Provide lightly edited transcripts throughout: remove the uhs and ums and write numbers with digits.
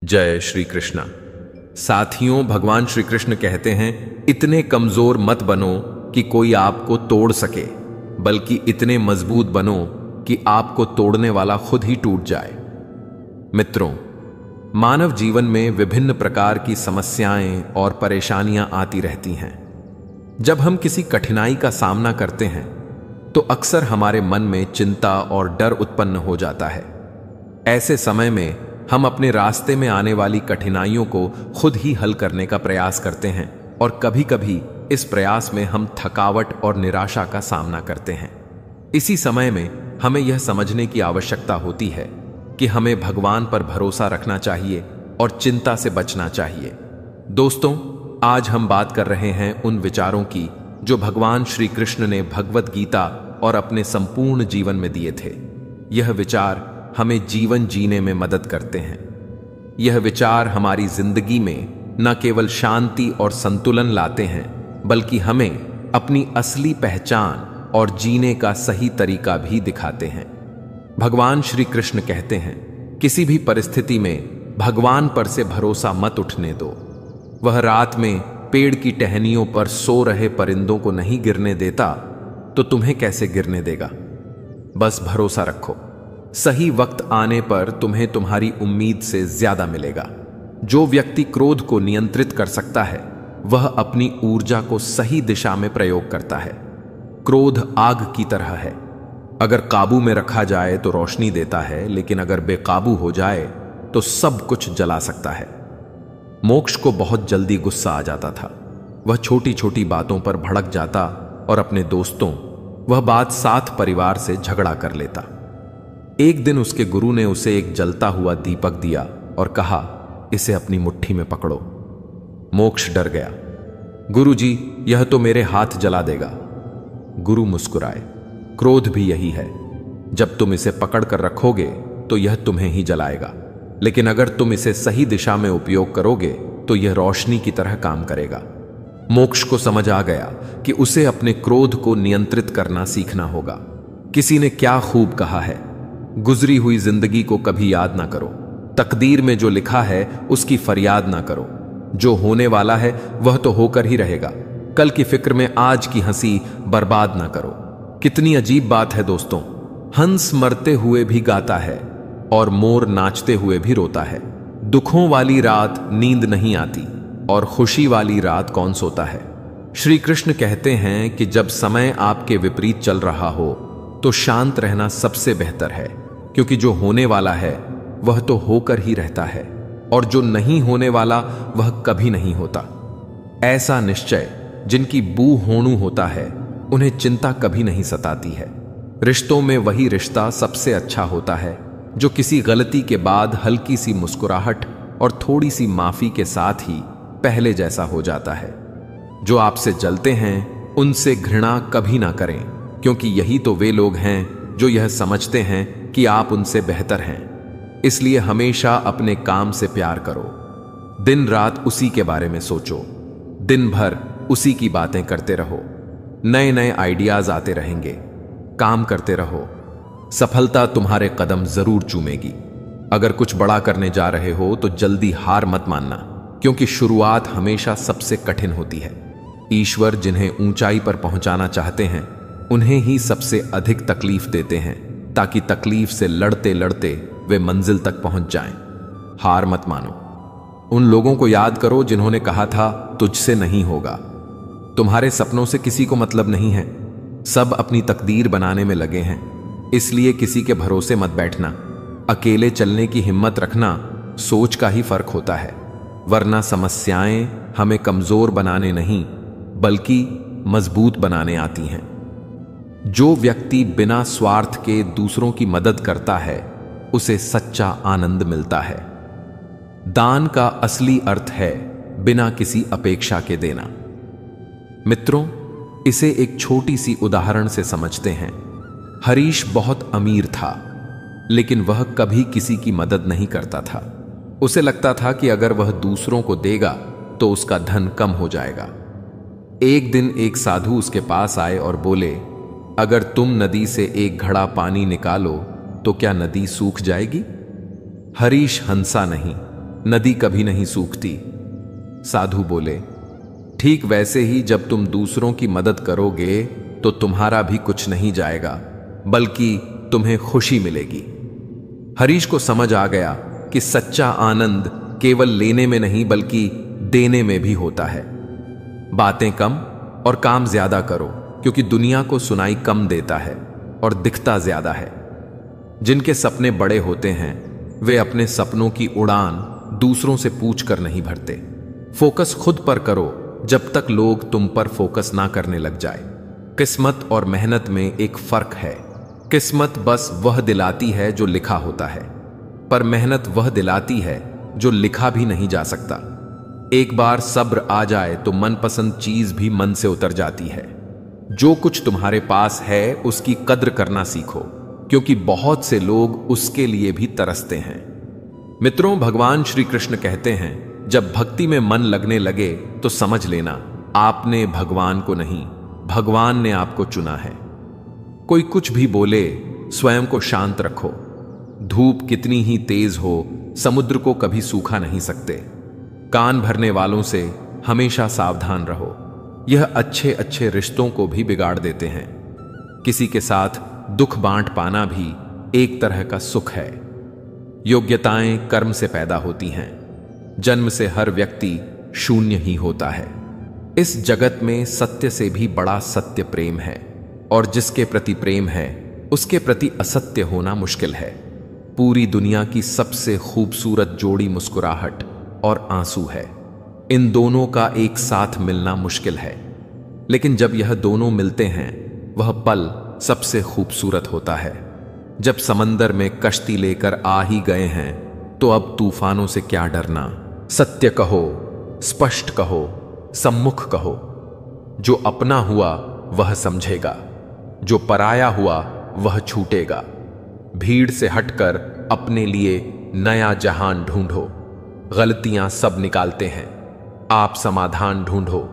जय श्री कृष्ण। साथियों, भगवान श्री कृष्ण कहते हैं, इतने कमजोर मत बनो कि कोई आपको तोड़ सके, बल्कि इतने मजबूत बनो कि आपको तोड़ने वाला खुद ही टूट जाए। मित्रों, मानव जीवन में विभिन्न प्रकार की समस्याएं और परेशानियां आती रहती हैं। जब हम किसी कठिनाई का सामना करते हैं तो अक्सर हमारे मन में चिंता और डर उत्पन्न हो जाता है। ऐसे समय में हम अपने रास्ते में आने वाली कठिनाइयों को खुद ही हल करने का प्रयास करते हैं और कभी-कभी इस प्रयास में हम थकावट और निराशा का सामना करते हैं। इसी समय में हमें यह समझने की आवश्यकता होती है कि हमें भगवान पर भरोसा रखना चाहिए और चिंता से बचना चाहिए। दोस्तों, आज हम बात कर रहे हैं उन विचारों की जो भगवान श्री कृष्ण ने भगवत गीता और अपने संपूर्ण जीवन में दिए थे। यह विचार हमें जीवन जीने में मदद करते हैं। यह विचार हमारी जिंदगी में न केवल शांति और संतुलन लाते हैं, बल्कि हमें अपनी असली पहचान और जीने का सही तरीका भी दिखाते हैं। भगवान श्री कृष्ण कहते हैं, किसी भी परिस्थिति में भगवान पर से भरोसा मत उठने दो। वह रात में पेड़ की टहनियों पर सो रहे परिंदों को नहीं गिरने देता, तो तुम्हें कैसे गिरने देगा। बस भरोसा रखो, सही वक्त आने पर तुम्हें तुम्हारी उम्मीद से ज्यादा मिलेगा। जो व्यक्ति क्रोध को नियंत्रित कर सकता है, वह अपनी ऊर्जा को सही दिशा में प्रयोग करता है। क्रोध आग की तरह है, अगर काबू में रखा जाए तो रोशनी देता है, लेकिन अगर बेकाबू हो जाए तो सब कुछ जला सकता है। मोक्ष को बहुत जल्दी गुस्सा आ जाता था। वह छोटी छोटी बातों पर भड़क जाता और अपने दोस्तों, वह बात साथ परिवार से झगड़ा कर लेता। एक दिन उसके गुरु ने उसे एक जलता हुआ दीपक दिया और कहा, इसे अपनी मुट्ठी में पकड़ो। मोक्ष डर गया। गुरुजी, यह तो मेरे हाथ जला देगा। गुरु मुस्कुराए, क्रोध भी यही है। जब तुम इसे पकड़ कर रखोगे तो यह तुम्हें ही जलाएगा, लेकिन अगर तुम इसे सही दिशा में उपयोग करोगे तो यह रोशनी की तरह काम करेगा। मोक्ष को समझ आ गया कि उसे अपने क्रोध को नियंत्रित करना सीखना होगा। किसी ने क्या खूब कहा है, गुजरी हुई जिंदगी को कभी याद ना करो, तकदीर में जो लिखा है उसकी फरियाद ना करो। जो होने वाला है वह तो होकर ही रहेगा। कल की फिक्र में आज की हंसी बर्बाद ना करो। कितनी अजीब बात है दोस्तों, हंस मरते हुए भी गाता है और मोर नाचते हुए भी रोता है। दुखों वाली रात नींद नहीं आती और खुशी वाली रात कौन सोता है। श्री कृष्ण कहते हैं कि जब समय आपके विपरीत चल रहा हो तो शांत रहना सबसे बेहतर है, क्योंकि जो होने वाला है वह तो होकर ही रहता है और जो नहीं होने वाला वह कभी नहीं होता। ऐसा निश्चय जिनकी बू होणु होता है, उन्हें चिंता कभी नहीं सताती है। रिश्तों में वही रिश्ता सबसे अच्छा होता है जो किसी गलती के बाद हल्की सी मुस्कुराहट और थोड़ी सी माफी के साथ ही पहले जैसा हो जाता है। जो आपसे जलते हैं उनसे घृणा कभी ना करें, क्योंकि यही तो वे लोग हैं जो यह समझते हैं कि आप उनसे बेहतर हैं। इसलिए हमेशा अपने काम से प्यार करो। दिन रात उसी के बारे में सोचो, दिन भर उसी की बातें करते रहो। नए नए आइडियाज आते रहेंगे, काम करते रहो। सफलता तुम्हारे कदम जरूर चूमेगी। अगर कुछ बड़ा करने जा रहे हो तो जल्दी हार मत मानना, क्योंकि शुरुआत हमेशा सबसे कठिन होती है। ईश्वर जिन्हें ऊंचाई पर पहुंचाना चाहते हैं उन्हें ही सबसे अधिक तकलीफ देते हैं, ताकि तकलीफ से लड़ते लड़ते वे मंजिल तक पहुंच जाएं। हार मत मानो। उन लोगों को याद करो जिन्होंने कहा था तुझसे नहीं होगा। तुम्हारे सपनों से किसी को मतलब नहीं है। सब अपनी तकदीर बनाने में लगे हैं, इसलिए किसी के भरोसे मत बैठना। अकेले चलने की हिम्मत रखना सोच का ही फर्क होता है, वरना समस्याएं हमें कमजोर बनाने नहीं बल्कि मजबूत बनाने आती हैं। जो व्यक्ति बिना स्वार्थ के दूसरों की मदद करता है उसे सच्चा आनंद मिलता है। दान का असली अर्थ है बिना किसी अपेक्षा के देना। मित्रों, इसे एक छोटी सी उदाहरण से समझते हैं। हरीश बहुत अमीर था, लेकिन वह कभी किसी की मदद नहीं करता था। उसे लगता था कि अगर वह दूसरों को देगा तो उसका धन कम हो जाएगा। एक दिन एक साधु उसके पास आए और बोले, अगर तुम नदी से एक घड़ा पानी निकालो तो क्या नदी सूख जाएगी। हरीश हंसा नहीं, नदी कभी नहीं सूखती। साधु बोले, ठीक वैसे ही जब तुम दूसरों की मदद करोगे तो तुम्हारा भी कुछ नहीं जाएगा, बल्कि तुम्हें खुशी मिलेगी। हरीश को समझ आ गया कि सच्चा आनंद केवल लेने में नहीं बल्कि देने में भी होता है। बातें कम और काम ज्यादा करो, क्योंकि दुनिया को सुनाई कम देता है और दिखता ज्यादा है। जिनके सपने बड़े होते हैं वे अपने सपनों की उड़ान दूसरों से पूछकर नहीं भरते। फोकस खुद पर करो जब तक लोग तुम पर फोकस ना करने लग जाए। किस्मत और मेहनत में एक फर्क है। किस्मत बस वह दिलाती है जो लिखा होता है, पर मेहनत वह दिलाती है जो लिखा भी नहीं जा सकता। एक बार सब्र आ जाए तो मनपसंद चीज भी मन से उतर जाती है। जो कुछ तुम्हारे पास है उसकी कद्र करना सीखो, क्योंकि बहुत से लोग उसके लिए भी तरसते हैं। मित्रों, भगवान श्री कृष्ण कहते हैं, जब भक्ति में मन लगने लगे तो समझ लेना आपने भगवान को नहीं, भगवान ने आपको चुना है। कोई कुछ भी बोले, स्वयं को शांत रखो। धूप कितनी ही तेज हो, समुद्र को कभी सूखा नहीं सकते। कान भरने वालों से हमेशा सावधान रहो, यह अच्छे अच्छे रिश्तों को भी बिगाड़ देते हैं। किसी के साथ दुख बांट पाना भी एक तरह का सुख है। योग्यताएं कर्म से पैदा होती हैं। जन्म से हर व्यक्ति शून्य ही होता है। इस जगत में सत्य से भी बड़ा सत्य प्रेम है, और जिसके प्रति प्रेम है उसके प्रति असत्य होना मुश्किल है। पूरी दुनिया की सबसे खूबसूरत जोड़ी मुस्कुराहट और आंसू है। इन दोनों का एक साथ मिलना मुश्किल है, लेकिन जब यह दोनों मिलते हैं वह पल सबसे खूबसूरत होता है। जब समंदर में कश्ती लेकर आ ही गए हैं तो अब तूफानों से क्या डरना। सत्य कहो, स्पष्ट कहो, सम्मुख कहो। जो अपना हुआ वह समझेगा, जो पराया हुआ वह छूटेगा। भीड़ से हटकर अपने लिए नया जहान ढूंढो। गलतियां सब निकालते हैं, आप समाधान ढूंढो।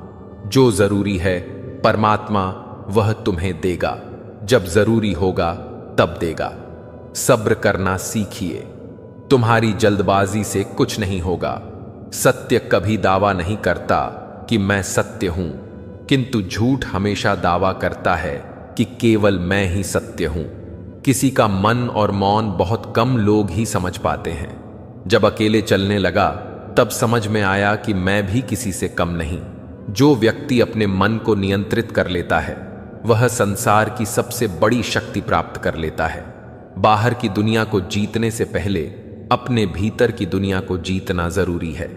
जो जरूरी है परमात्मा वह तुम्हें देगा, जब जरूरी होगा तब देगा। सब्र करना सीखिए, तुम्हारी जल्दबाजी से कुछ नहीं होगा। सत्य कभी दावा नहीं करता कि मैं सत्य हूं, किंतु झूठ हमेशा दावा करता है कि केवल मैं ही सत्य हूं। किसी का मन और मौन बहुत कम लोग ही समझ पाते हैं। जब अकेले चलने लगा तब समझ में आया कि मैं भी किसी से कम नहीं। जो व्यक्ति अपने मन को नियंत्रित कर लेता है वह संसार की सबसे बड़ी शक्ति प्राप्त कर लेता है। बाहर की दुनिया को जीतने से पहले अपने भीतर की दुनिया को जीतना जरूरी है।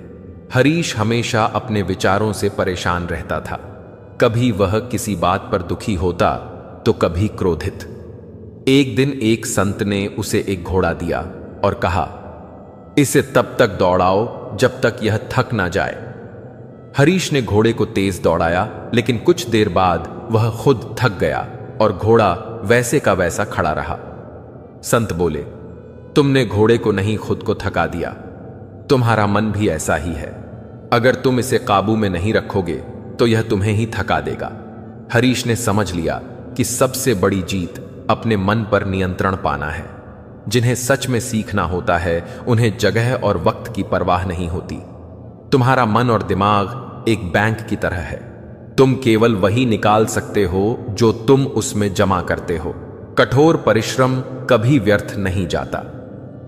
हरीश हमेशा अपने विचारों से परेशान रहता था। कभी वह किसी बात पर दुखी होता तो कभी क्रोधित। एक दिन एक संत ने उसे एक घोड़ा दिया और कहा, इसे तब तक दौड़ाओ जब तक यह थक ना जाए। हरीश ने घोड़े को तेज दौड़ाया, लेकिन कुछ देर बाद वह खुद थक गया और घोड़ा वैसे का वैसा खड़ा रहा। संत बोले, तुमने घोड़े को नहीं खुद को थका दिया। तुम्हारा मन भी ऐसा ही है। अगर तुम इसे काबू में नहीं रखोगे तो यह तुम्हें ही थका देगा। हरीश ने समझ लिया कि सबसे बड़ी जीत अपने मन पर नियंत्रण पाना है। जिन्हें सच में सीखना होता है उन्हें जगह और वक्त की परवाह नहीं होती। तुम्हारा मन और दिमाग एक बैंक की तरह है। तुम केवल वही निकाल सकते हो जो तुम उसमें जमा करते हो। कठोर परिश्रम कभी व्यर्थ नहीं जाता।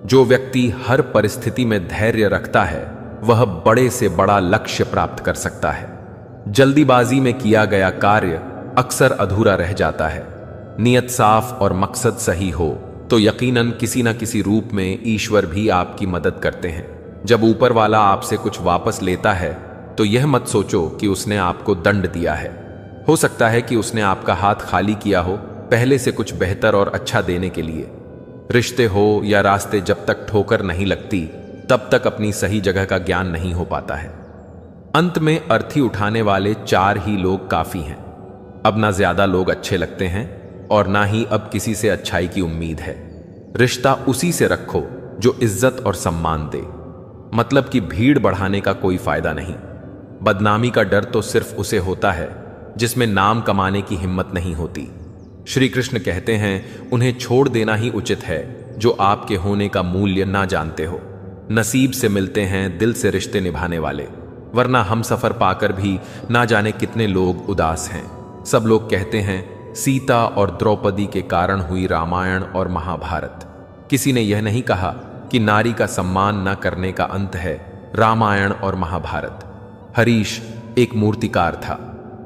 जो व्यक्ति हर परिस्थिति में धैर्य रखता है वह बड़े से बड़ा लक्ष्य प्राप्त कर सकता है। जल्दीबाजी में किया गया कार्य अक्सर अधूरा रह जाता है। नियत साफ और मकसद सही हो तो यकीनन किसी न किसी रूप में ईश्वर भी आपकी मदद करते हैं। जब ऊपर वाला आपसे कुछ वापस लेता है तो यह मत सोचो कि उसने आपको दंड दिया है। हो सकता है कि उसने आपका हाथ खाली किया हो, पहले से कुछ बेहतर और अच्छा देने के लिए। रिश्ते हो या रास्ते, जब तक ठोकर नहीं लगती तब तक अपनी सही जगह का ज्ञान नहीं हो पाता है। अंत में अर्थी उठाने वाले 4 ही लोग काफी हैं। अब ना ज्यादा लोग अच्छे लगते हैं और ना ही अब किसी से अच्छाई की उम्मीद है। रिश्ता उसी से रखो जो इज्जत और सम्मान दे। मतलब कि भीड़ बढ़ाने का कोई फायदा नहीं। बदनामी का डर तो सिर्फ उसे होता है जिसमें नाम कमाने की हिम्मत नहीं होती। श्री कृष्ण कहते हैं, उन्हें छोड़ देना ही उचित है जो आपके होने का मूल्य ना जानते हो। नसीब से मिलते हैं दिल से रिश्ते निभाने वाले, वरना हम सफर पाकर भी ना जाने कितने लोग उदास हैं। सब लोग कहते हैं सीता और द्रौपदी के कारण हुई रामायण और महाभारत। किसी ने यह नहीं कहा कि नारी का सम्मान न करने का अंत है रामायण और महाभारत। हरीश एक मूर्तिकार था।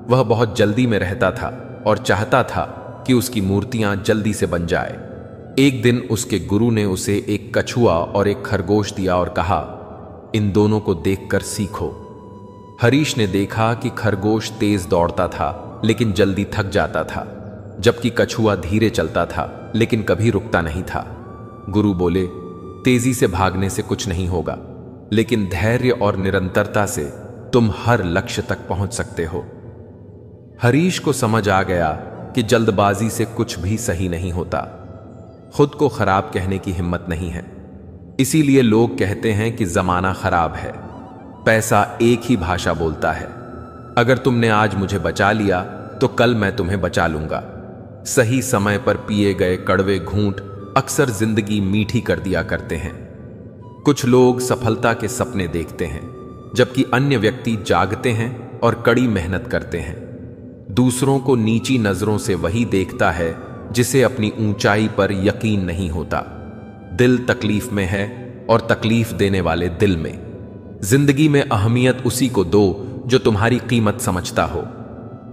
वह बहुत जल्दी में रहता था और चाहता था कि उसकी मूर्तियां जल्दी से बन जाए। एक दिन उसके गुरु ने उसे एक कछुआ और एक खरगोश दिया और कहा, इन दोनों को देखकर सीखो। हरीश ने देखा कि खरगोश तेज दौड़ता था लेकिन जल्दी थक जाता था, जबकि कछुआ धीरे चलता था लेकिन कभी रुकता नहीं था। गुरु बोले, तेजी से भागने से कुछ नहीं होगा, लेकिन धैर्य और निरंतरता से तुम हर लक्ष्य तक पहुंच सकते हो। हरीश को समझ आ गया कि जल्दबाजी से कुछ भी सही नहीं होता। खुद को खराब कहने की हिम्मत नहीं है। इसीलिए लोग कहते हैं कि जमाना खराब है, पैसा एक ही भाषा बोलता है। अगर तुमने आज मुझे बचा लिया तो कल मैं तुम्हें बचा लूंगा। सही समय पर पिए गए कड़वे घूंट अक्सर जिंदगी मीठी कर दिया करते हैं। कुछ लोग सफलता के सपने देखते हैं, जबकि अन्य व्यक्ति जागते हैं और कड़ी मेहनत करते हैं। दूसरों को नीची नजरों से वही देखता है जिसे अपनी ऊंचाई पर यकीन नहीं होता। दिल तकलीफ में है और तकलीफ देने वाले दिल में। जिंदगी में अहमियत उसी को दो जो तुम्हारी कीमत समझता हो।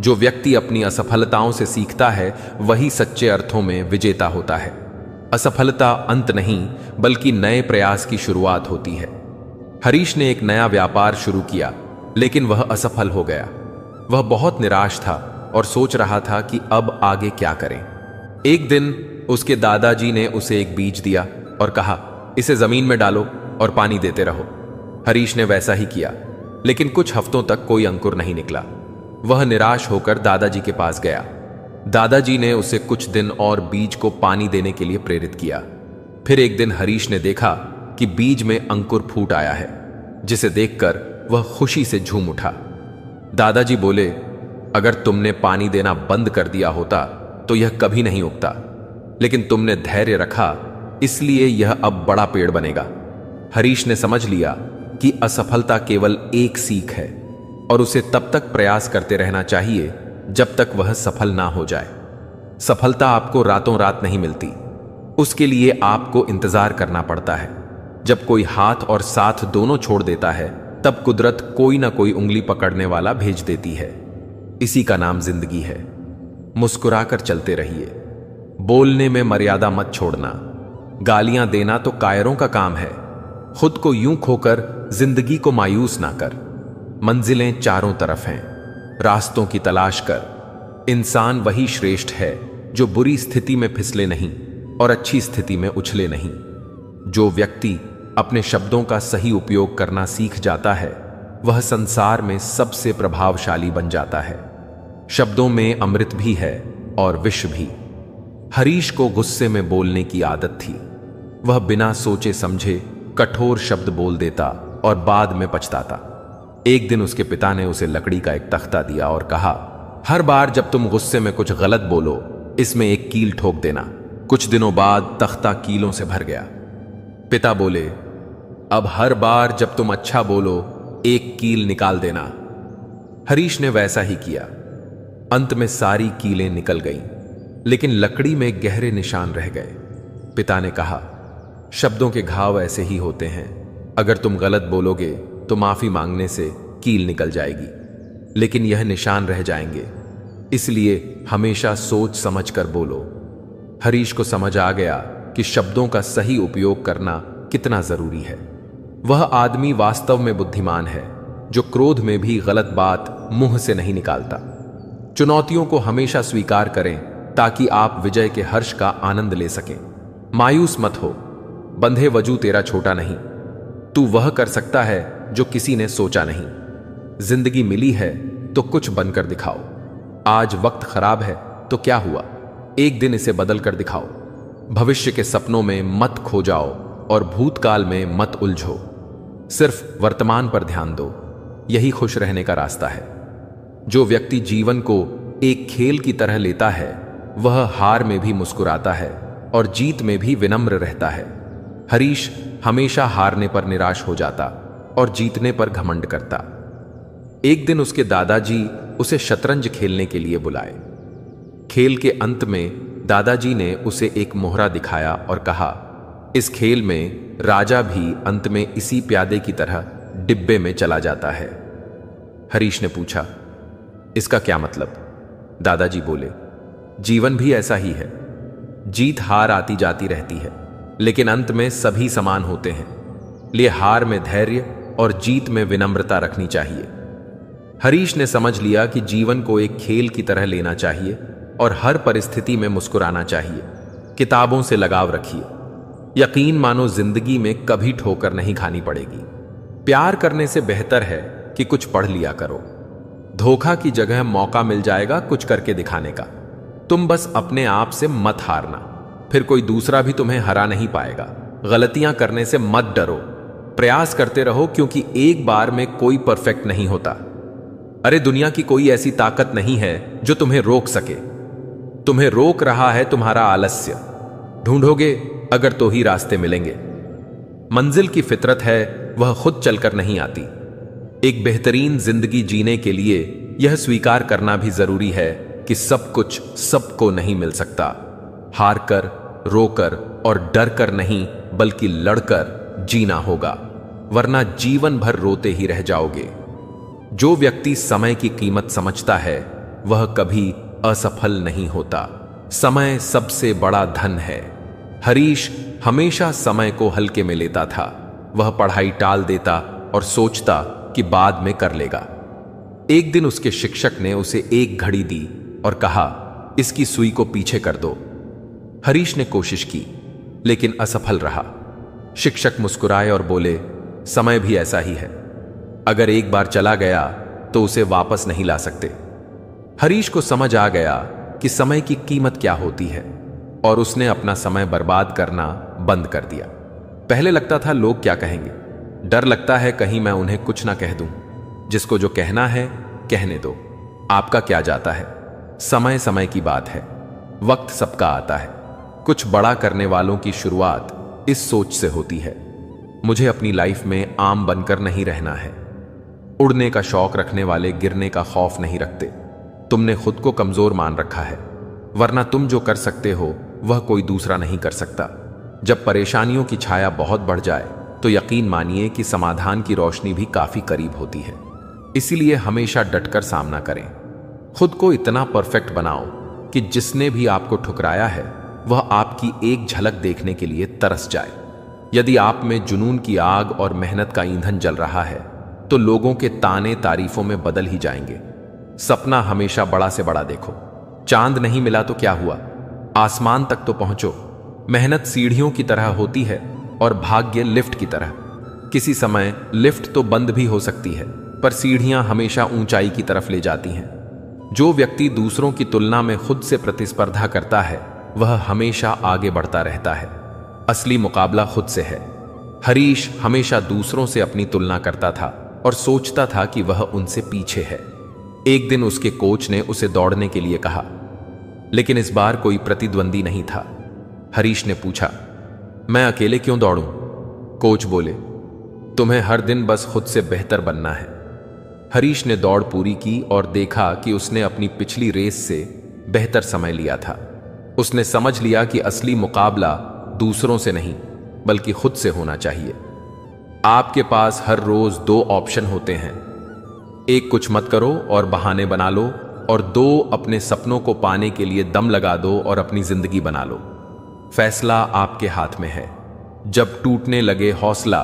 जो व्यक्ति अपनी असफलताओं से सीखता है वही सच्चे अर्थों में विजेता होता है। असफलता अंत नहीं बल्कि नए प्रयास की शुरुआत होती है। हरीश ने एक नया व्यापार शुरू किया, लेकिन वह असफल हो गया। वह बहुत निराश था और सोच रहा था कि अब आगे क्या करें। एक दिन उसके दादाजी ने उसे एक बीज दिया और कहा, इसे जमीन में डालो और पानी देते रहो। हरीश ने वैसा ही किया, लेकिन कुछ हफ्तों तक कोई अंकुर नहीं निकला। वह निराश होकर दादाजी के पास गया। दादाजी ने उसे कुछ दिन और बीज को पानी देने के लिए प्रेरित किया। फिर एक दिन हरीश ने देखा कि बीज में अंकुर फूट आया है, जिसे देखकर वह खुशी से झूम उठा। दादाजी बोले, अगर तुमने पानी देना बंद कर दिया होता तो यह कभी नहीं उगता, लेकिन तुमने धैर्य रखा, इसलिए यह अब बड़ा पेड़ बनेगा। हरीश ने समझ लिया कि असफलता केवल एक सीख है और उसे तब तक प्रयास करते रहना चाहिए जब तक वह सफल ना हो जाए। सफलता आपको रातों रात नहीं मिलती, उसके लिए आपको इंतजार करना पड़ता है। जब कोई हाथ और साथ दोनों छोड़ देता है, तब कुदरत कोई ना कोई उंगली पकड़ने वाला भेज देती है। इसी का नाम जिंदगी है। मुस्कुराकर चलते रहिए। बोलने में मर्यादा मत छोड़ना। गालियां देना तो कायरों का काम है। खुद को यूं खोकर जिंदगी को मायूस ना कर। मंजिलें चारों तरफ हैं, रास्तों की तलाश कर। इंसान वही श्रेष्ठ है जो बुरी स्थिति में फिसले नहीं और अच्छी स्थिति में उछले नहीं। जो व्यक्ति अपने शब्दों का सही उपयोग करना सीख जाता है, वह संसार में सबसे प्रभावशाली बन जाता है। शब्दों में अमृत भी है और विष भी। हरीश को गुस्से में बोलने की आदत थी। वह बिना सोचे समझे कठोर शब्द बोल देता और बाद में पछताता। एक दिन उसके पिता ने उसे लकड़ी का एक तख्ता दिया और कहा, हर बार जब तुम गुस्से में कुछ गलत बोलो, इसमें एक कील ठोक देना। कुछ दिनों बाद तख्ता कीलों से भर गया। पिता बोले, अब हर बार जब तुम अच्छा बोलो, एक कील निकाल देना। हरीश ने वैसा ही किया। अंत में सारी कीलें निकल गईं, लेकिन लकड़ी में गहरे निशान रह गए। पिता ने कहा, शब्दों के घाव ऐसे ही होते हैं। अगर तुम गलत बोलोगे तो माफी मांगने से कील निकल जाएगी, लेकिन यह निशान रह जाएंगे। इसलिए हमेशा सोच समझ कर बोलो। हरीश को समझ आ गया कि शब्दों का सही उपयोग करना कितना जरूरी है। वह आदमी वास्तव में बुद्धिमान है जो क्रोध में भी गलत बात मुंह से नहीं निकालता। चुनौतियों को हमेशा स्वीकार करें ताकि आप विजय के हर्ष का आनंद ले सकें। मायूस मत हो। बंधे वजू तेरा छोटा नहीं। तू वह कर सकता है जो किसी ने सोचा नहीं। जिंदगी मिली है तो कुछ बनकर दिखाओ। आज वक्त खराब है तो क्या हुआ, एक दिन इसे बदल कर दिखाओ। भविष्य के सपनों में मत खो जाओ और भूतकाल में मत उलझो। सिर्फ वर्तमान पर ध्यान दो, यही खुश रहने का रास्ता है। जो व्यक्ति जीवन को एक खेल की तरह लेता है, वह हार में भी मुस्कुराता है और जीत में भी विनम्र रहता है। हरीश हमेशा हारने पर निराश हो जाता और जीतने पर घमंड करता। एक दिन उसके दादाजी उसे शतरंज खेलने के लिए बुलाए। खेल के अंत में दादाजी ने उसे एक मोहरा दिखाया और कहा, इस खेल में राजा भी अंत में इसी प्यादे की तरह डिब्बे में चला जाता है। हरीश ने पूछा, इसका क्या मतलब? दादाजी बोले, जीवन भी ऐसा ही है। जीत हार आती जाती रहती है, लेकिन अंत में सभी समान होते हैं। लिए हार में धैर्य और जीत में विनम्रता रखनी चाहिए। हरीश ने समझ लिया कि जीवन को एक खेल की तरह लेना चाहिए और हर परिस्थिति में मुस्कुराना चाहिए। किताबों से लगाव रखिए। यकीन मानो जिंदगी में कभी ठोकर नहीं खानी पड़ेगी। प्यार करने से बेहतर है कि कुछ पढ़ लिया करो। धोखा की जगह मौका मिल जाएगा कुछ करके दिखाने का। तुम बस अपने आप से मत हारना, फिर कोई दूसरा भी तुम्हें हरा नहीं पाएगा। गलतियां करने से मत डरो, प्रयास करते रहो, क्योंकि एक बार में कोई परफेक्ट नहीं होता। अरे दुनिया की कोई ऐसी ताकत नहीं है जो तुम्हें रोक सके। तुम्हें रोक रहा है तुम्हारा आलस्य। ढूंढोगे अगर तो ही रास्ते मिलेंगे। मंजिल की फितरत है, वह खुद चलकर नहीं आती। एक बेहतरीन जिंदगी जीने के लिए यह स्वीकार करना भी जरूरी है कि सब कुछ सबको नहीं मिल सकता। हार कर, रोकर और डर कर नहीं, बल्कि लड़कर जीना होगा, वरना जीवन भर रोते ही रह जाओगे। जो व्यक्ति समय की कीमत समझता है वह कभी असफल नहीं होता। समय सबसे बड़ा धन है। हरीश हमेशा समय को हल्के में लेता था। वह पढ़ाई टाल देता और सोचता कि बाद में कर लेगा। एक दिन उसके शिक्षक ने उसे एक घड़ी दी और कहा, इसकी सुई को पीछे कर दो। हरीश ने कोशिश की, लेकिन असफल रहा। शिक्षक मुस्कुराए और बोले, समय भी ऐसा ही है। अगर एक बार चला गया तो उसे वापस नहीं ला सकते। हरीश को समझ आ गया कि समय की कीमत क्या होती है और उसने अपना समय बर्बाद करना बंद कर दिया। पहले लगता था लोग क्या कहेंगे, डर लगता है कहीं मैं उन्हें कुछ ना कह दूं। जिसको जो कहना है कहने दो, आपका क्या जाता है। समय समय की बात है, वक्त सबका आता है। कुछ बड़ा करने वालों की शुरुआत इस सोच से होती है, मुझे अपनी लाइफ में आम बनकर नहीं रहना है। उड़ने का शौक रखने वाले गिरने का खौफ नहीं रखते। तुमने खुद को कमजोर मान रखा है, वरना तुम जो कर सकते हो वह कोई दूसरा नहीं कर सकता। जब परेशानियों की छाया बहुत बढ़ जाए तो यकीन मानिए कि समाधान की रोशनी भी काफी करीब होती है। इसीलिए हमेशा डटकर सामना करें। खुद को इतना परफेक्ट बनाओ कि जिसने भी आपको ठुकराया है वह आपकी एक झलक देखने के लिए तरस जाए। यदि आप में जुनून की आग और मेहनत का ईंधन जल रहा है तो लोगों के ताने तारीफों में बदल ही जाएंगे। सपना हमेशा बड़ा से बड़ा देखो। चांद नहीं मिला तो क्या हुआ, आसमान तक तो पहुंचो। मेहनत सीढ़ियों की तरह होती है और भाग्य लिफ्ट की तरह। किसी समय लिफ्ट तो बंद भी हो सकती है, पर सीढ़ियां हमेशा ऊंचाई की तरफ ले जाती हैं। जो व्यक्ति दूसरों की तुलना में खुद से प्रतिस्पर्धा करता है वह हमेशा आगे बढ़ता रहता है। असली मुकाबला खुद से है। हरीश हमेशा दूसरों से अपनी तुलना करता था और सोचता था कि वह उनसे पीछे है। एक दिन उसके कोच ने उसे दौड़ने के लिए कहा, लेकिन इस बार कोई प्रतिद्वंदी नहीं था। हरीश ने पूछा, मैं अकेले क्यों दौड़ूं? कोच बोले, तुम्हें हर दिन बस खुद से बेहतर बनना है। हरीश ने दौड़ पूरी की और देखा कि उसने अपनी पिछली रेस से बेहतर समय लिया था। उसने समझ लिया कि असली मुकाबला दूसरों से नहीं बल्कि खुद से होना चाहिए। आपके पास हर रोज दो ऑप्शन होते हैं, एक कुछ मत करो और बहाने बना लो, और दो अपने सपनों को पाने के लिए दम लगा दो और अपनी जिंदगी बना लो। फैसला आपके हाथ में है। जब टूटने लगे हौसला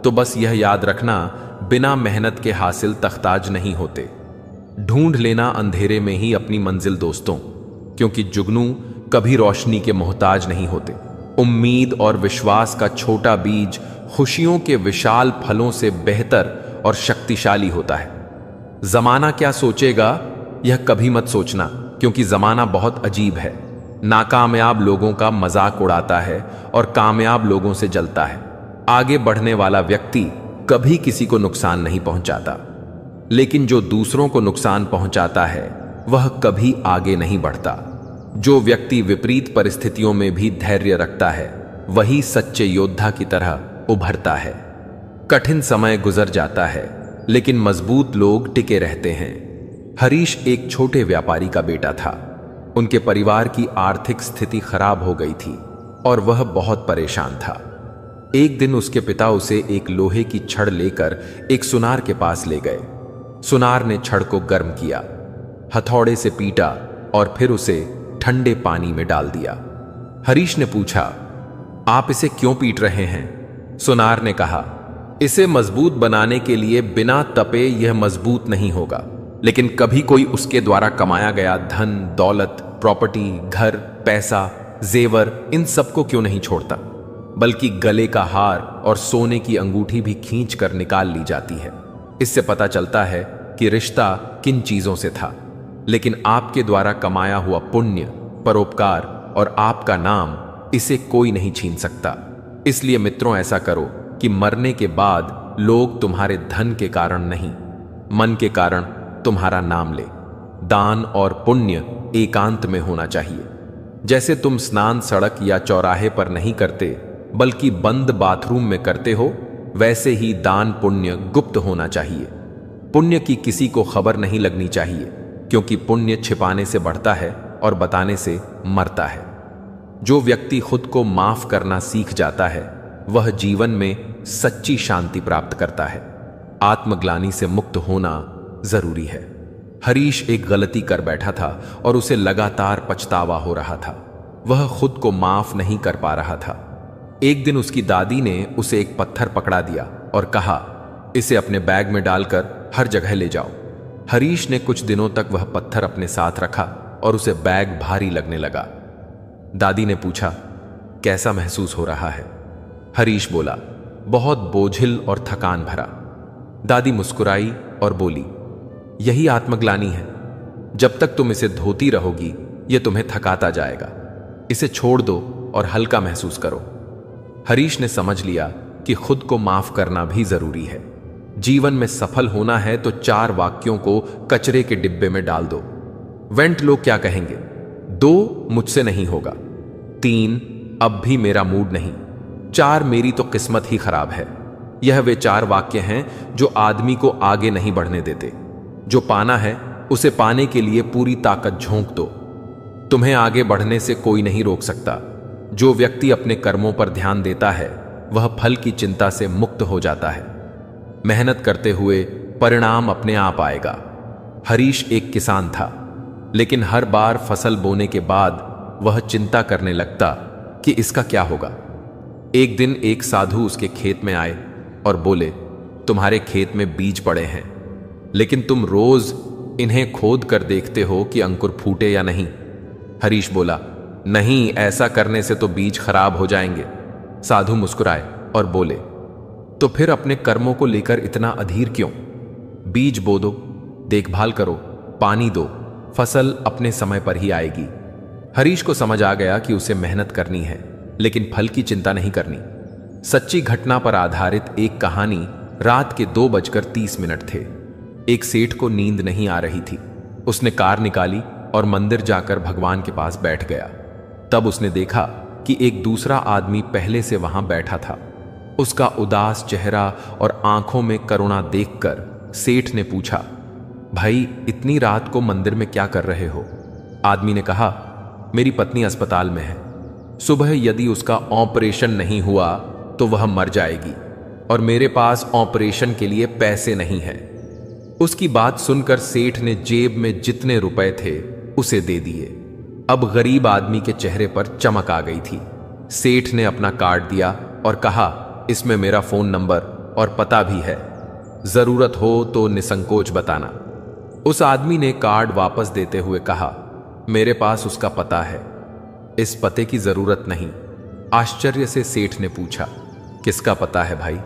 तो बस यह याद रखना, बिना मेहनत के हासिल तख्ताज नहीं होते। ढूंढ लेना अंधेरे में ही अपनी मंजिल दोस्तों, क्योंकि जुगनू कभी रोशनी के मोहताज नहीं होते। उम्मीद और विश्वास का छोटा बीज खुशियों के विशाल फलों से बेहतर और शक्तिशाली होता है। जमाना क्या सोचेगा यह कभी मत सोचना, क्योंकि जमाना बहुत अजीब है। नाकामयाब लोगों का मजाक उड़ाता है और कामयाब लोगों से जलता है। आगे बढ़ने वाला व्यक्ति कभी किसी को नुकसान नहीं पहुंचाता, लेकिन जो दूसरों को नुकसान पहुंचाता है वह कभी आगे नहीं बढ़ता। जो व्यक्ति विपरीत परिस्थितियों में भी धैर्य रखता है वही सच्चे योद्धा की तरह उभरता है। कठिन समय गुजर जाता है, लेकिन मजबूत लोग टिके रहते हैं। हरीश एक छोटे व्यापारी का बेटा था। उनके परिवार की आर्थिक स्थिति खराब हो गई थी और वह बहुत परेशान था। एक दिन उसके पिता उसे एक लोहे की छड़ लेकर एक सुनार के पास ले गए। सुनार ने छड़ को गर्म किया, हथौड़े से पीटा और फिर उसे ठंडे पानी में डाल दिया। हरीश ने पूछा, आप इसे क्यों पीट रहे हैं? सुनार ने कहा, इसे मजबूत बनाने के लिए बिना तपे यह मजबूत नहीं होगा, लेकिन कभी कोई उसके द्वारा कमाया गया धन, दौलत, प्रॉपर्टी, घर, पैसा, जेवर, इन सबको क्यों नहीं छोड़ता, बल्कि गले का हार और सोने की अंगूठी भी खींच कर निकाल ली जाती है। इससे पता चलता है कि रिश्ता किन चीजों से था। लेकिन आपके द्वारा कमाया हुआ पुण्य, परोपकार और आपका नाम, इसे कोई नहीं छीन सकता। इसलिए मित्रों, ऐसा करो कि मरने के बाद लोग तुम्हारे धन के कारण नहीं, मन के कारण तुम्हारा नाम ले। दान और पुण्य एकांत में होना चाहिए। जैसे तुम स्नान सड़क या चौराहे पर नहीं करते, बल्कि बंद बाथरूम में करते हो, वैसे ही दान पुण्य गुप्त होना चाहिए। पुण्य की किसी को खबर नहीं लगनी चाहिए, क्योंकि पुण्य छिपाने से बढ़ता है और बताने से मरता है। जो व्यक्ति खुद को माफ करना सीख जाता है, वह जीवन में सच्ची शांति प्राप्त करता है। आत्मग्लानि से मुक्त होना जरूरी है। हरीश एक गलती कर बैठा था और उसे लगातार पछतावा हो रहा था। वह खुद को माफ नहीं कर पा रहा था। एक दिन उसकी दादी ने उसे एक पत्थर पकड़ा दिया और कहा, इसे अपने बैग में डालकर हर जगह ले जाओ। हरीश ने कुछ दिनों तक वह पत्थर अपने साथ रखा और उसे बैग भारी लगने लगा। दादी ने पूछा, कैसा महसूस हो रहा है? हरीश बोला, बहुत बोझिल और थकान भरा। दादी मुस्कुराई और बोली, यही आत्मग्लानि है। जब तक तुम इसे धोती रहोगी, यह तुम्हें थकाता जाएगा। इसे छोड़ दो और हल्का महसूस करो। हरीश ने समझ लिया कि खुद को माफ करना भी जरूरी है। जीवन में सफल होना है तो 4 वाक्यों को कचरे के डिब्बे में डाल दो। वेंट लोग क्या कहेंगे? 2 मुझसे नहीं होगा। 3 अब भी मेरा मूड नहीं। 4 मेरी तो किस्मत ही खराब है। यह वे 4 वाक्य हैं जो आदमी को आगे नहीं बढ़ने देते। जो पाना है उसे पाने के लिए पूरी ताकत झोंक दो। तुम्हें आगे बढ़ने से कोई नहीं रोक सकता। जो व्यक्ति अपने कर्मों पर ध्यान देता है, वह फल की चिंता से मुक्त हो जाता है। मेहनत करते हुए परिणाम अपने आप आएगा। हरीश एक किसान था, लेकिन हर बार फसल बोने के बाद वह चिंता करने लगता कि इसका क्या होगा। एक दिन एक साधु उसके खेत में आए और बोले, तुम्हारे खेत में बीज पड़े हैं, लेकिन तुम रोज इन्हें खोद कर देखते हो कि अंकुर फूटे या नहीं। हरीश बोला, नहीं, ऐसा करने से तो बीज खराब हो जाएंगे। साधु मुस्कुराए और बोले, तो फिर अपने कर्मों को लेकर इतना अधीर क्यों? बीज बो दो, देखभाल करो, पानी दो, फसल अपने समय पर ही आएगी। हरीश को समझ आ गया कि उसे मेहनत करनी है, लेकिन फल की चिंता नहीं करनी। सच्ची घटना पर आधारित एक कहानी। रात के 2:30 थे। एक सेठ को नींद नहीं आ रही थी। उसने कार निकाली और मंदिर जाकर भगवान के पास बैठ गया। तब उसने देखा कि एक दूसरा आदमी पहले से वहां बैठा था। उसका उदास चेहरा और आंखों में करुणा देखकर सेठ ने पूछा, भाई, इतनी रात को मंदिर में क्या कर रहे हो? आदमी ने कहा, मेरी पत्नी अस्पताल में है। सुबह यदि उसका ऑपरेशन नहीं हुआ तो वह मर जाएगी और मेरे पास ऑपरेशन के लिए पैसे नहीं है। उसकी बात सुनकर सेठ ने जेब में जितने रुपए थे उसे दे दिए। अब गरीब आदमी के चेहरे पर चमक आ गई थी। सेठ ने अपना कार्ड दिया और कहा, इसमें मेरा फोन नंबर और पता भी है, जरूरत हो तो निसंकोच बताना। उस आदमी ने कार्ड वापस देते हुए कहा, मेरे पास उसका पता है, इस पते की जरूरत नहीं। आश्चर्य से सेठ ने पूछा, किसका पता है भाई?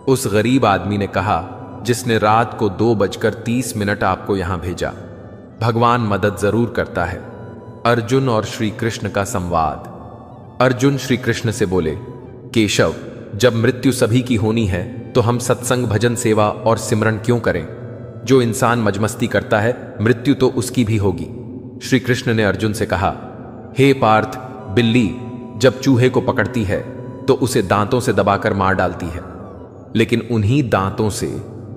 उस गरीब आदमी ने कहा, जिसने रात को 2:30 आपको यहां भेजा। भगवान मदद जरूर करता है। अर्जुन और श्री कृष्ण का संवाद। अर्जुन श्री कृष्ण से बोले, केशव, जब मृत्यु सभी की होनी है तो हम सत्संग, भजन, सेवा और सिमरन क्यों करें? जो इंसान मजमस्ती करता है, मृत्यु तो उसकी भी होगी। श्री कृष्ण ने अर्जुन से कहा, हे पार्थ, बिल्ली जब चूहे को पकड़ती है तो उसे दांतों से दबाकर मार डालती है, लेकिन उन्हीं दांतों से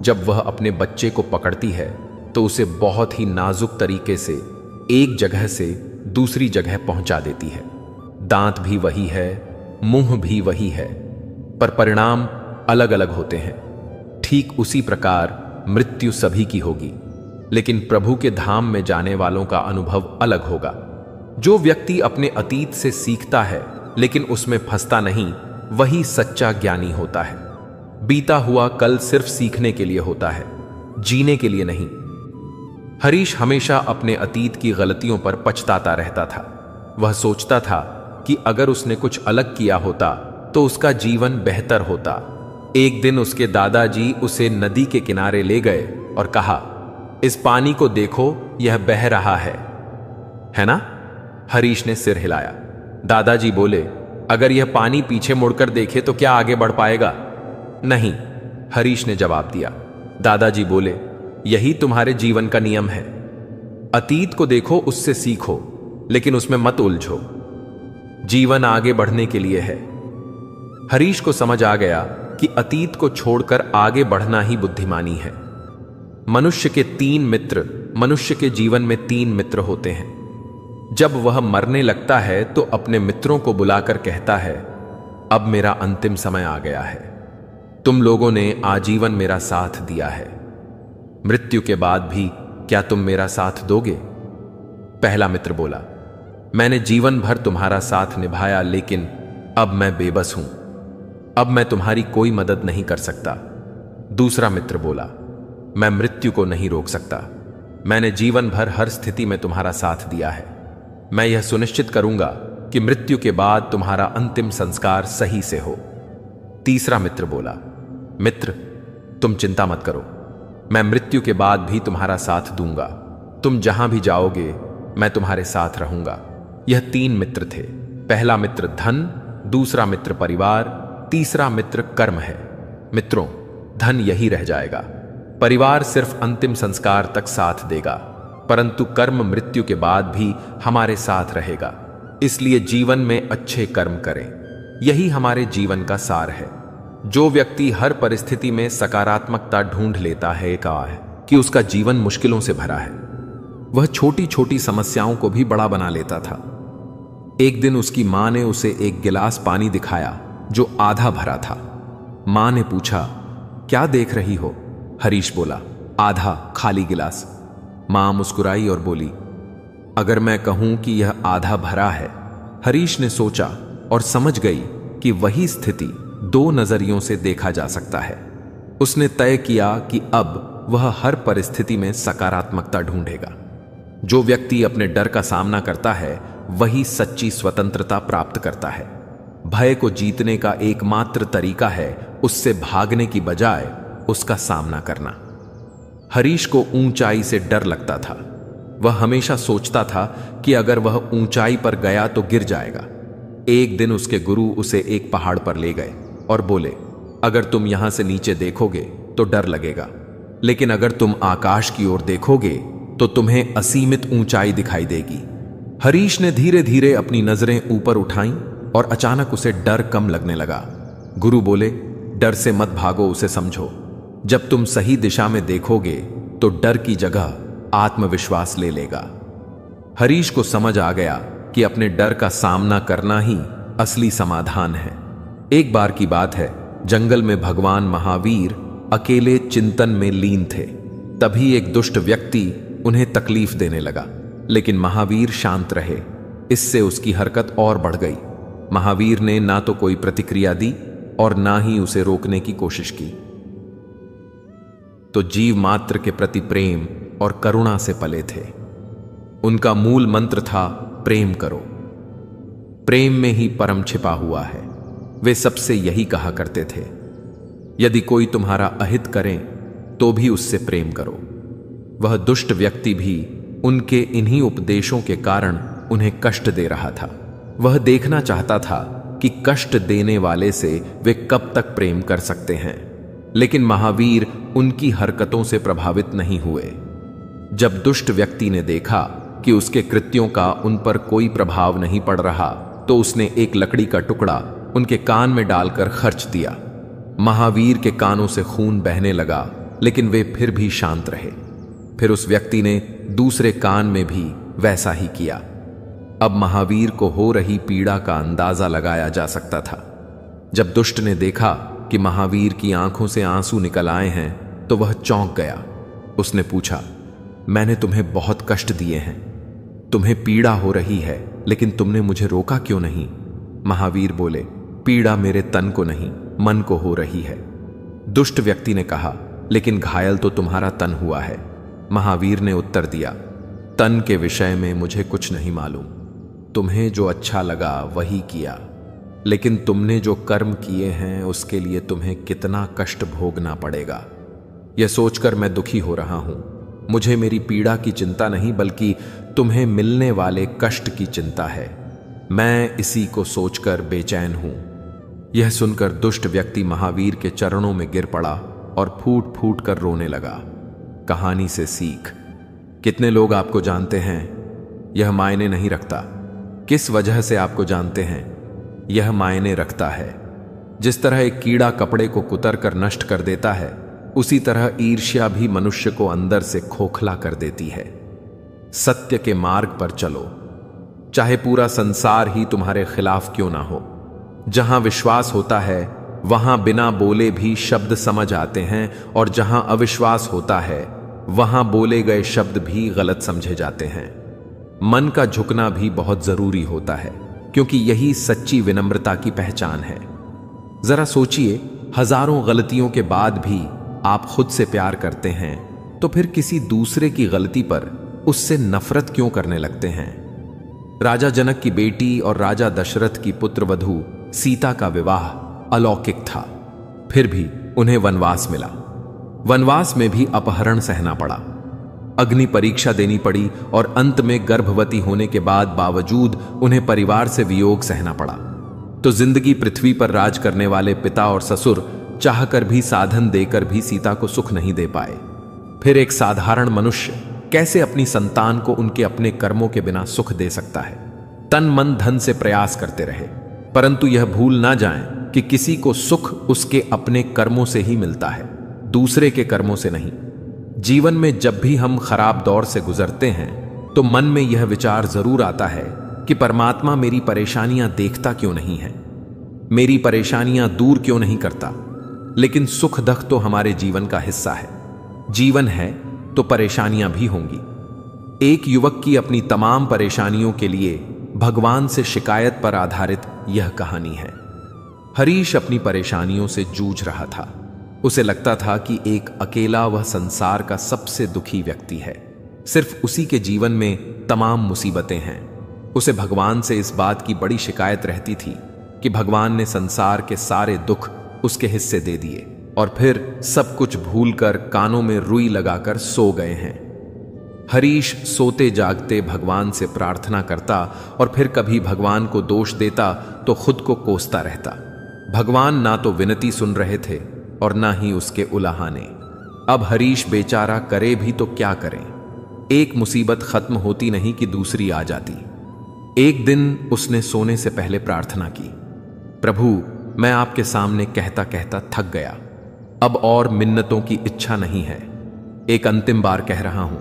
जब वह अपने बच्चे को पकड़ती है तो उसे बहुत ही नाजुक तरीके से एक जगह से दूसरी जगह पहुंचा देती है। दांत भी वही है, मुंह भी वही है, पर परिणाम अलग अलग होते हैं। ठीक उसी प्रकार मृत्यु सभी की होगी, लेकिन प्रभु के धाम में जाने वालों का अनुभव अलग होगा। जो व्यक्ति अपने अतीत से सीखता है लेकिन उसमें फंसता नहीं, वही सच्चा ज्ञानी होता है। बीता हुआ कल सिर्फ सीखने के लिए होता है, जीने के लिए नहीं। हरीश हमेशा अपने अतीत की गलतियों पर पछताता रहता था। वह सोचता था कि अगर उसने कुछ अलग किया होता तो उसका जीवन बेहतर होता। एक दिन उसके दादाजी उसे नदी के किनारे ले गए और कहा, इस पानी को देखो, यह बह रहा है ना? हरीश ने सिर हिलाया। दादाजी बोले, अगर यह पानी पीछे मुड़कर देखे तो क्या आगे बढ़ पाएगा? नहीं, हरीश ने जवाब दिया। दादाजी बोले, यही तुम्हारे जीवन का नियम है। अतीत को देखो, उससे सीखो, लेकिन उसमें मत उलझो। जीवन आगे बढ़ने के लिए है। हरीश को समझ आ गया कि अतीत को छोड़कर आगे बढ़ना ही बुद्धिमानी है। मनुष्य के जीवन में 3 मित्र होते हैं। जब वह मरने लगता है तो अपने मित्रों को बुलाकर कहता है, अब मेरा अंतिम समय आ गया है। तुम लोगों ने आजीवन मेरा साथ दिया है। मृत्यु के बाद भी क्या तुम मेरा साथ दोगे? पहला मित्र बोला, मैंने जीवन भर तुम्हारा साथ निभाया, लेकिन अब मैं बेबस हूं। अब मैं तुम्हारी कोई मदद नहीं कर सकता। दूसरा मित्र बोला, मैं मृत्यु को नहीं रोक सकता। मैंने जीवन भर हर स्थिति में तुम्हारा साथ दिया है। मैं यह सुनिश्चित करूंगा कि मृत्यु के बाद तुम्हारा अंतिम संस्कार सही से हो। तीसरा मित्र बोला, मित्र, तुम चिंता मत करो, मैं मृत्यु के बाद भी तुम्हारा साथ दूंगा। तुम जहां भी जाओगे मैं तुम्हारे साथ रहूंगा। यह 3 मित्र थे। पहला मित्र धन, दूसरा मित्र परिवार, तीसरा मित्र कर्म है। मित्रों, धन यही रह जाएगा, परिवार सिर्फ अंतिम संस्कार तक साथ देगा, परंतु कर्म मृत्यु के बाद भी हमारे साथ रहेगा। इसलिए जीवन में अच्छे कर्म करें, यही हमारे जीवन का सार है। जो व्यक्ति हर परिस्थिति में सकारात्मकता ढूंढ लेता है, कहा है कि उसका जीवन मुश्किलों से भरा है। वह छोटी छोटी समस्याओं को भी बड़ा बना लेता था। एक दिन उसकी मां ने उसे एक गिलास पानी दिखाया जो आधा भरा था। मां ने पूछा, क्या देख रही हो? हरीश बोला, आधा खाली गिलास। मां मुस्कुराई और बोली, अगर मैं कहूं कि यह आधा भरा है। हरीश ने सोचा और समझ गई कि वही स्थिति 2 नजरियों से देखा जा सकता है। उसने तय किया कि अब वह हर परिस्थिति में सकारात्मकता ढूंढेगा। जो व्यक्ति अपने डर का सामना करता है वही सच्ची स्वतंत्रता प्राप्त करता है। भय को जीतने का एकमात्र तरीका है उससे भागने की बजाय उसका सामना करना। हरीश को ऊंचाई से डर लगता था। वह हमेशा सोचता था कि अगर वह ऊंचाई पर गया तो गिर जाएगा। एक दिन उसके गुरु उसे एक पहाड़ पर ले गए और बोले, अगर तुम यहां से नीचे देखोगे तो डर लगेगा, लेकिन अगर तुम आकाश की ओर देखोगे तो तुम्हें असीमित ऊंचाई दिखाई देगी। हरीश ने धीरे धीरे अपनी नजरें ऊपर उठाईं और अचानक उसे डर कम लगने लगा। गुरु बोले, डर से मत भागो, उसे समझो। जब तुम सही दिशा में देखोगे तो डर की जगह आत्मविश्वास ले लेगा। हरीश को समझ आ गया कि अपने डर का सामना करना ही असली समाधान है। एक बार की बात है, जंगल में भगवान महावीर अकेले चिंतन में लीन थे। तभी एक दुष्ट व्यक्ति उन्हें तकलीफ देने लगा, लेकिन महावीर शांत रहे। इससे उसकी हरकत और बढ़ गई। महावीर ने ना तो कोई प्रतिक्रिया दी और ना ही उसे रोकने की कोशिश की। तो जीव मात्र के प्रति प्रेम और करुणा से पले थे। उनका मूल मंत्र था, प्रेम करो। प्रेम में ही परम छिपा हुआ है। वे सबसे यही कहा करते थे, यदि कोई तुम्हारा अहित करे तो भी उससे प्रेम करो। वह दुष्ट व्यक्ति भी उनके इन्हीं उपदेशों के कारण उन्हें कष्ट दे रहा था। वह देखना चाहता था कि कष्ट देने वाले से वे कब तक प्रेम कर सकते हैं, लेकिन महावीर उनकी हरकतों से प्रभावित नहीं हुए। जब दुष्ट व्यक्ति ने देखा कि उसके कृत्यों का उन पर कोई प्रभाव नहीं पड़ रहा, तो उसने एक लकड़ी का टुकड़ा उनके कान में डालकर खर्च दिया। महावीर के कानों से खून बहने लगा, लेकिन वे फिर भी शांत रहे। फिर उस व्यक्ति ने दूसरे कान में भी वैसा ही किया। अब महावीर को हो रही पीड़ा का अंदाजा लगाया जा सकता था। जब दुष्ट ने देखा कि महावीर की आंखों से आंसू निकल आए हैं तो वह चौंक गया। उसने पूछा, मैंने तुम्हें बहुत कष्ट दिए हैं, तुम्हें पीड़ा हो रही है, लेकिन तुमने मुझे रोका क्यों नहीं? महावीर बोले, पीड़ा मेरे तन को नहीं, मन को हो रही है। दुष्ट व्यक्ति ने कहा, लेकिन घायल तो तुम्हारा तन हुआ है। महावीर ने उत्तर दिया, तन के विषय में मुझे कुछ नहीं मालूम, तुम्हें जो अच्छा लगा वही किया, लेकिन तुमने जो कर्म किए हैं उसके लिए तुम्हें कितना कष्ट भोगना पड़ेगा। यह सोचकर मैं दुखी हो रहा हूं। मुझे मेरी पीड़ा की चिंता नहीं, बल्कि तुम्हें मिलने वाले कष्ट की चिंता है। मैं इसी को सोचकर बेचैन हूं। यह सुनकर दुष्ट व्यक्ति महावीर के चरणों में गिर पड़ा और फूट फूट कर रोने लगा। कहानी से सीख, कितने लोग आपको जानते हैं यह मायने नहीं रखता, किस वजह से आपको जानते हैं यह मायने रखता है। जिस तरह एक कीड़ा कपड़े को कुतर कर नष्ट कर देता है, उसी तरह ईर्ष्या भी मनुष्य को अंदर से खोखला कर देती है। सत्य के मार्ग पर चलो, चाहे पूरा संसार ही तुम्हारे खिलाफ क्यों ना हो। जहां विश्वास होता है वहां बिना बोले भी शब्द समझ आते हैं, और जहां अविश्वास होता है वहां बोले गए शब्द भी गलत समझे जाते हैं। मन का झुकना भी बहुत जरूरी होता है, क्योंकि यही सच्ची विनम्रता की पहचान है। जरा सोचिए, हजारों गलतियों के बाद भी आप खुद से प्यार करते हैं, तो फिर किसी दूसरे की गलती पर उससे नफरत क्यों करने लगते हैं? राजा जनक की बेटी और राजा दशरथ की पुत्र वधू सीता का विवाह अलौकिक था, फिर भी उन्हें वनवास मिला। वनवास में भी अपहरण सहना पड़ा, अग्नि परीक्षा देनी पड़ी, और अंत में गर्भवती होने के बाद बावजूद उन्हें परिवार से वियोग सहना पड़ा। तो जिंदगी पृथ्वी पर राज करने वाले पिता और ससुर चाहकर भी, साधन देकर भी सीता को सुख नहीं दे पाए। फिर एक साधारण मनुष्य कैसे अपनी संतान को उनके अपने कर्मों के बिना सुख दे सकता है? तन मन धन से प्रयास करते रहे, परंतु यह भूल ना जाएं कि किसी को सुख उसके अपने कर्मों से ही मिलता है, दूसरे के कर्मों से नहीं। जीवन में जब भी हम खराब दौर से गुजरते हैं तो मन में यह विचार जरूर आता है कि परमात्मा मेरी परेशानियां देखता क्यों नहीं है, मेरी परेशानियां दूर क्यों नहीं करता। लेकिन सुख दुख तो हमारे जीवन का हिस्सा है। जीवन है तो परेशानियां भी होंगी। एक युवक की अपनी तमाम परेशानियों के लिए भगवान से शिकायत पर आधारित यह कहानी है। हरीश अपनी परेशानियों से जूझ रहा था। उसे लगता था कि एक अकेला वह संसार का सबसे दुखी व्यक्ति है, सिर्फ उसी के जीवन में तमाम मुसीबतें हैं। उसे भगवान से इस बात की बड़ी शिकायत रहती थी कि भगवान ने संसार के सारे दुख उसके हिस्से दे दिए और फिर सब कुछ भूलकर कानों में रुई लगाकर सो गए हैं। हरीश सोते जागते भगवान से प्रार्थना करता और फिर कभी भगवान को दोष देता तो खुद को कोसता रहता। भगवान ना तो विनती सुन रहे थे और ना ही उसके उलाहाने। अब हरीश बेचारा करे भी तो क्या करें? एक मुसीबत खत्म होती नहीं कि दूसरी आ जाती। एक दिन उसने सोने से पहले प्रार्थना की, प्रभु मैं आपके सामने कहता कहता थक गया, अब और मिन्नतों की इच्छा नहीं है। एक अंतिम बार कह रहा हूं,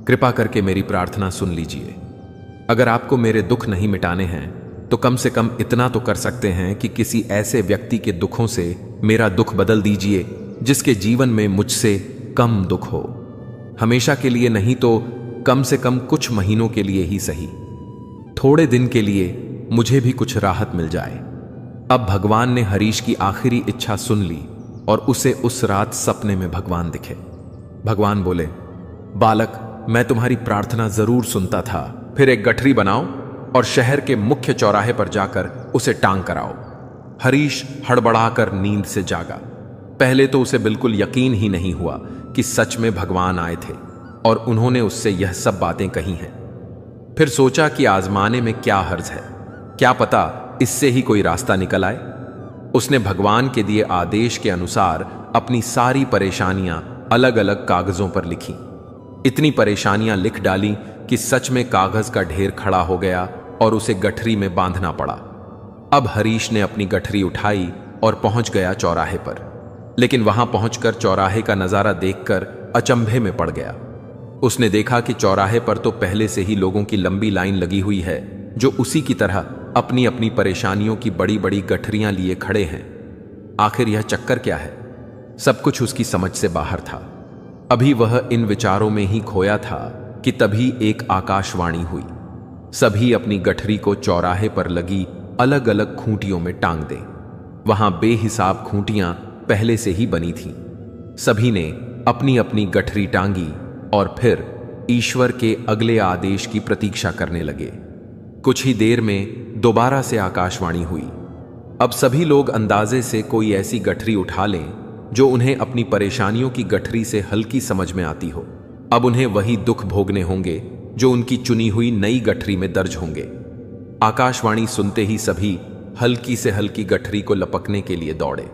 कृपा करके मेरी प्रार्थना सुन लीजिए। अगर आपको मेरे दुख नहीं मिटाने हैं तो कम से कम इतना तो कर सकते हैं कि किसी ऐसे व्यक्ति के दुखों से मेरा दुख बदल दीजिए जिसके जीवन में मुझसे कम दुख हो। हमेशा के लिए नहीं तो कम से कम कुछ महीनों के लिए ही सही, थोड़े दिन के लिए मुझे भी कुछ राहत मिल जाए। अब भगवान ने हरीश की आखिरी इच्छा सुन ली और उसे उस रात सपने में भगवान दिखे। भगवान बोले, बालक मैं तुम्हारी प्रार्थना जरूर सुनता था, फिर एक गठरी बनाओ और शहर के मुख्य चौराहे पर जाकर उसे टांग कराओ। हरीश हड़बड़ाकर नींद से जागा। पहले तो उसे बिल्कुल यकीन ही नहीं हुआ कि सच में भगवान आए थे और उन्होंने उससे यह सब बातें कही हैं। फिर सोचा कि आजमाने में क्या हर्ज है, क्या पता इससे ही कोई रास्ता निकल आए। उसने भगवान के दिए आदेश के अनुसार अपनी सारी परेशानियां अलग अलग कागजों पर लिखी। इतनी परेशानियां लिख डाली कि सच में कागज का ढेर खड़ा हो गया और उसे गठरी में बांधना पड़ा। अब हरीश ने अपनी गठरी उठाई और पहुंच गया चौराहे पर। लेकिन वहां पहुंचकर चौराहे का नजारा देखकर अचंभे में पड़ गया। उसने देखा कि चौराहे पर तो पहले से ही लोगों की लंबी लाइन लगी हुई है, जो उसी की तरह अपनी अपनी परेशानियों की बड़ी बड़ी गठरियां लिए खड़े हैं। आखिर यह चक्कर क्या है? सब कुछ उसकी समझ से बाहर था। अभी वह इन विचारों में ही खोया था कि तभी एक आकाशवाणी हुई। सभी अपनी गठरी को चौराहे पर लगी अलग अलग खूंटियों में टांग दें। वहां बेहिसाब खूंटियां पहले से ही बनी थीं। सभी ने अपनी अपनी गठरी टांगी और फिर ईश्वर के अगले आदेश की प्रतीक्षा करने लगे। कुछ ही देर में दोबारा से आकाशवाणी हुई। अब सभी लोग अंदाजे से कोई ऐसी गठरी उठा लें जो उन्हें अपनी परेशानियों की गठरी से हल्की समझ में आती हो। अब उन्हें वही दुख भोगने होंगे जो उनकी चुनी हुई नई गठरी में दर्ज होंगे। आकाशवाणी सुनते ही सभी हल्की से हल्की गठरी को लपकने के लिए दौड़े।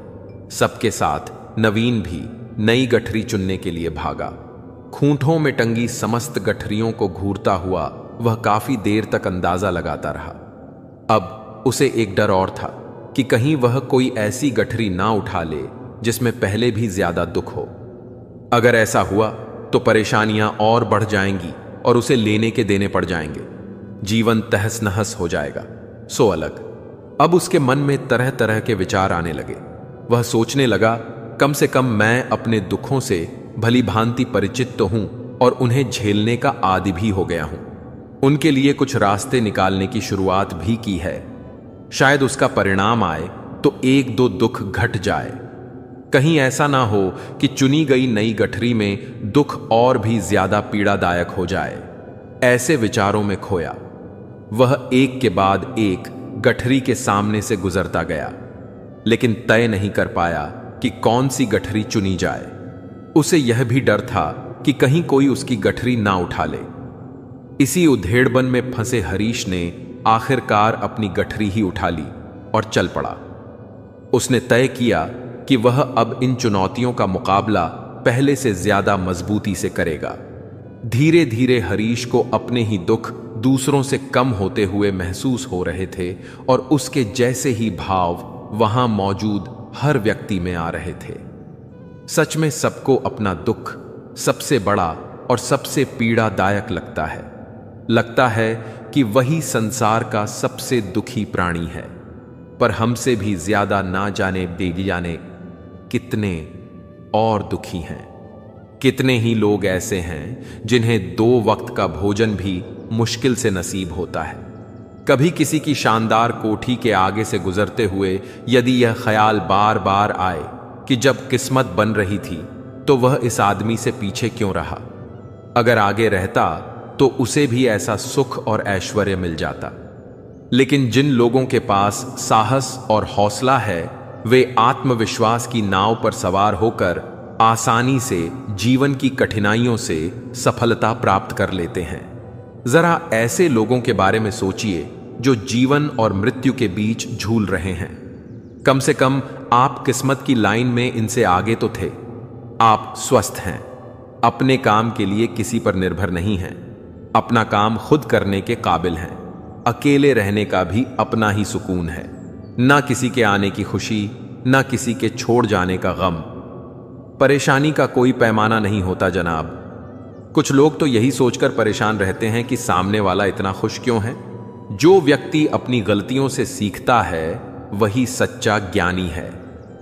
सबके साथ नवीन भी नई गठरी चुनने के लिए भागा। खूंटों में टंगी समस्त गठरियों को घूरता हुआ वह काफी देर तक अंदाजा लगाता रहा। अब उसे एक डर और था कि कहीं वह कोई ऐसी गठरी ना उठा ले जिसमें पहले भी ज्यादा दुख हो। अगर ऐसा हुआ तो परेशानियां और बढ़ जाएंगी और उसे लेने के देने पड़ जाएंगे। जीवन तहस नहस हो जाएगा। सो अलग। अब उसके मन में तरह तरह के विचार आने लगे। वह सोचने लगा, कम से कम मैं अपने दुखों से भली भांति परिचित तो हूं और उन्हें झेलने का आदी भी हो गया हूं। उनके लिए कुछ रास्ते निकालने की शुरुआत भी की है। शायद उसका परिणाम आए तो एक दो दुख घट जाए। कहीं ऐसा ना हो कि चुनी गई नई गठरी में दुख और भी ज्यादा पीड़ादायक हो जाए। ऐसे विचारों में खोया वह एक के बाद एक गठरी के सामने से गुजरता गया, लेकिन तय नहीं कर पाया कि कौन सी गठरी चुनी जाए। उसे यह भी डर था कि कहीं कोई उसकी गठरी ना उठा ले। इसी उधेड़बन में फंसे हरीश ने आखिरकार अपनी गठरी ही उठा ली और चल पड़ा। उसने तय किया कि वह अब इन चुनौतियों का मुकाबला पहले से ज्यादा मजबूती से करेगा। धीरे धीरे हरीश को अपने ही दुख दूसरों से कम होते हुए महसूस हो रहे थे और उसके जैसे ही भाव वहां मौजूद हर व्यक्ति में आ रहे थे। सच में सबको अपना दुख सबसे बड़ा और सबसे पीड़ादायक लगता है कि वही संसार का सबसे दुखी प्राणी है। पर हमसे भी ज्यादा ना जाने बेजाने कितने और दुखी हैं। कितने ही लोग ऐसे हैं जिन्हें 2 वक्त का भोजन भी मुश्किल से नसीब होता है। कभी किसी की शानदार कोठी के आगे से गुजरते हुए यदि यह ख्याल बार बार आए कि जब किस्मत बन रही थी तो वह इस आदमी से पीछे क्यों रहा। अगर आगे रहता तो उसे भी ऐसा सुख और ऐश्वर्य मिल जाता। लेकिन जिन लोगों के पास साहस और हौसला है वे आत्मविश्वास की नाव पर सवार होकर आसानी से जीवन की कठिनाइयों से सफलता प्राप्त कर लेते हैं। जरा ऐसे लोगों के बारे में सोचिए जो जीवन और मृत्यु के बीच झूल रहे हैं। कम से कम आप किस्मत की लाइन में इनसे आगे तो थे। आप स्वस्थ हैं, अपने काम के लिए किसी पर निर्भर नहीं हैं, अपना काम खुद करने के काबिल हैं, अकेले रहने का भी अपना ही सुकून है, ना किसी के आने की खुशी, ना किसी के छोड़ जाने का गम। परेशानी का कोई पैमाना नहीं होता जनाब। कुछ लोग तो यही सोचकर परेशान रहते हैं कि सामने वाला इतना खुश क्यों है। जो व्यक्ति अपनी गलतियों से सीखता है वही सच्चा ज्ञानी है।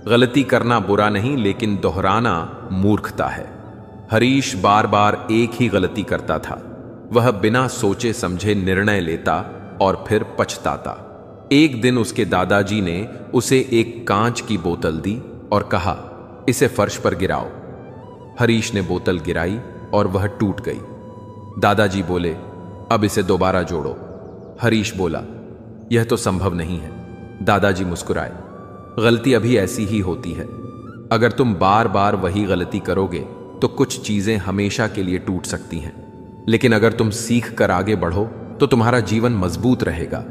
गलती करना बुरा नहीं, लेकिन दोहराना मूर्खता है। हरीश बार बार एक ही गलती करता था। वह बिना सोचे समझे निर्णय लेता और फिर पछताता। एक दिन उसके दादाजी ने उसे एक कांच की बोतल दी और कहा, इसे फर्श पर गिराओ। हरीश ने बोतल गिराई और वह टूट गई। दादाजी बोले, अब इसे दोबारा जोड़ो। हरीश बोला, यह तो संभव नहीं है। दादाजी मुस्कुराए, गलती अभी ऐसी ही होती है। अगर तुम बार बार वही गलती करोगे तो कुछ चीजें हमेशा के लिए टूट सकती हैं, लेकिन अगर तुम सीख कर आगे बढ़ो तो तुम्हारा जीवन मजबूत रहेगा।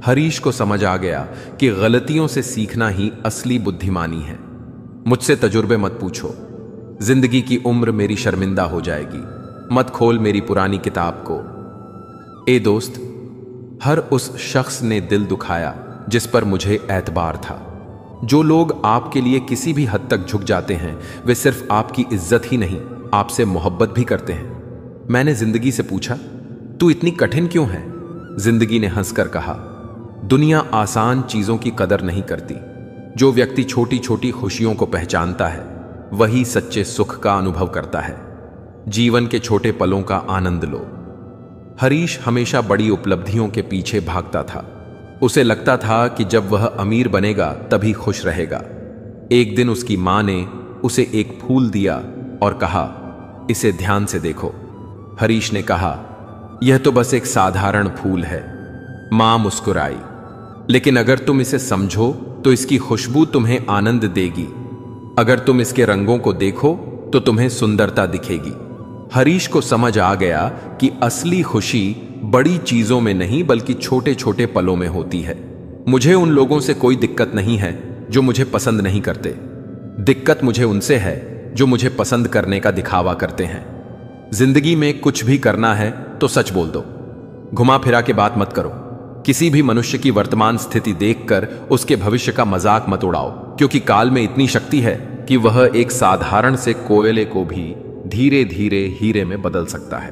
हरीश को समझ आ गया कि गलतियों से सीखना ही असली बुद्धिमानी है। मुझसे तजुर्बे मत पूछो, जिंदगी की उम्र मेरी शर्मिंदा हो जाएगी। मत खोल मेरी पुरानी किताब को। ए दोस्त, हर उस शख्स ने दिल दुखाया जिस पर मुझे एतबार था। जो लोग आपके लिए किसी भी हद तक झुक जाते हैं वे सिर्फ आपकी इज्जत ही नहीं, आपसे मोहब्बत भी करते हैं। मैंने जिंदगी से पूछा, तू इतनी कठिन क्यों है? जिंदगी ने हंसकर कहा, दुनिया आसान चीजों की कदर नहीं करती। जो व्यक्ति छोटी छोटी खुशियों को पहचानता है वही सच्चे सुख का अनुभव करता है। जीवन के छोटे पलों का आनंद लो। हरीश हमेशा बड़ी उपलब्धियों के पीछे भागता था। उसे लगता था कि जब वह अमीर बनेगा तभी खुश रहेगा। एक दिन उसकी मां ने उसे एक फूल दिया और कहा, इसे ध्यान से देखो। हरीश ने कहा, यह तो बस एक साधारण फूल है। मां मुस्कुराई, लेकिन अगर तुम इसे समझो तो इसकी खुशबू तुम्हें आनंद देगी। अगर तुम इसके रंगों को देखो तो तुम्हें सुंदरता दिखेगी। हरीश को समझ आ गया कि असली खुशी बड़ी चीजों में नहीं बल्कि छोटे छोटे पलों में होती है। मुझे उन लोगों से कोई दिक्कत नहीं है जो मुझे पसंद नहीं करते। दिक्कत मुझे उनसे है जो मुझे पसंद करने का दिखावा करते हैं। जिंदगी में कुछ भी करना है तो सच बोल दो। घुमा फिरा के बात मत करो। किसी भी मनुष्य की वर्तमान स्थिति देखकर उसके भविष्य का मजाक मत उड़ाओ, क्योंकि काल में इतनी शक्ति है कि वह एक साधारण से कोयले को भी धीरे धीरे हीरे में बदल सकता है।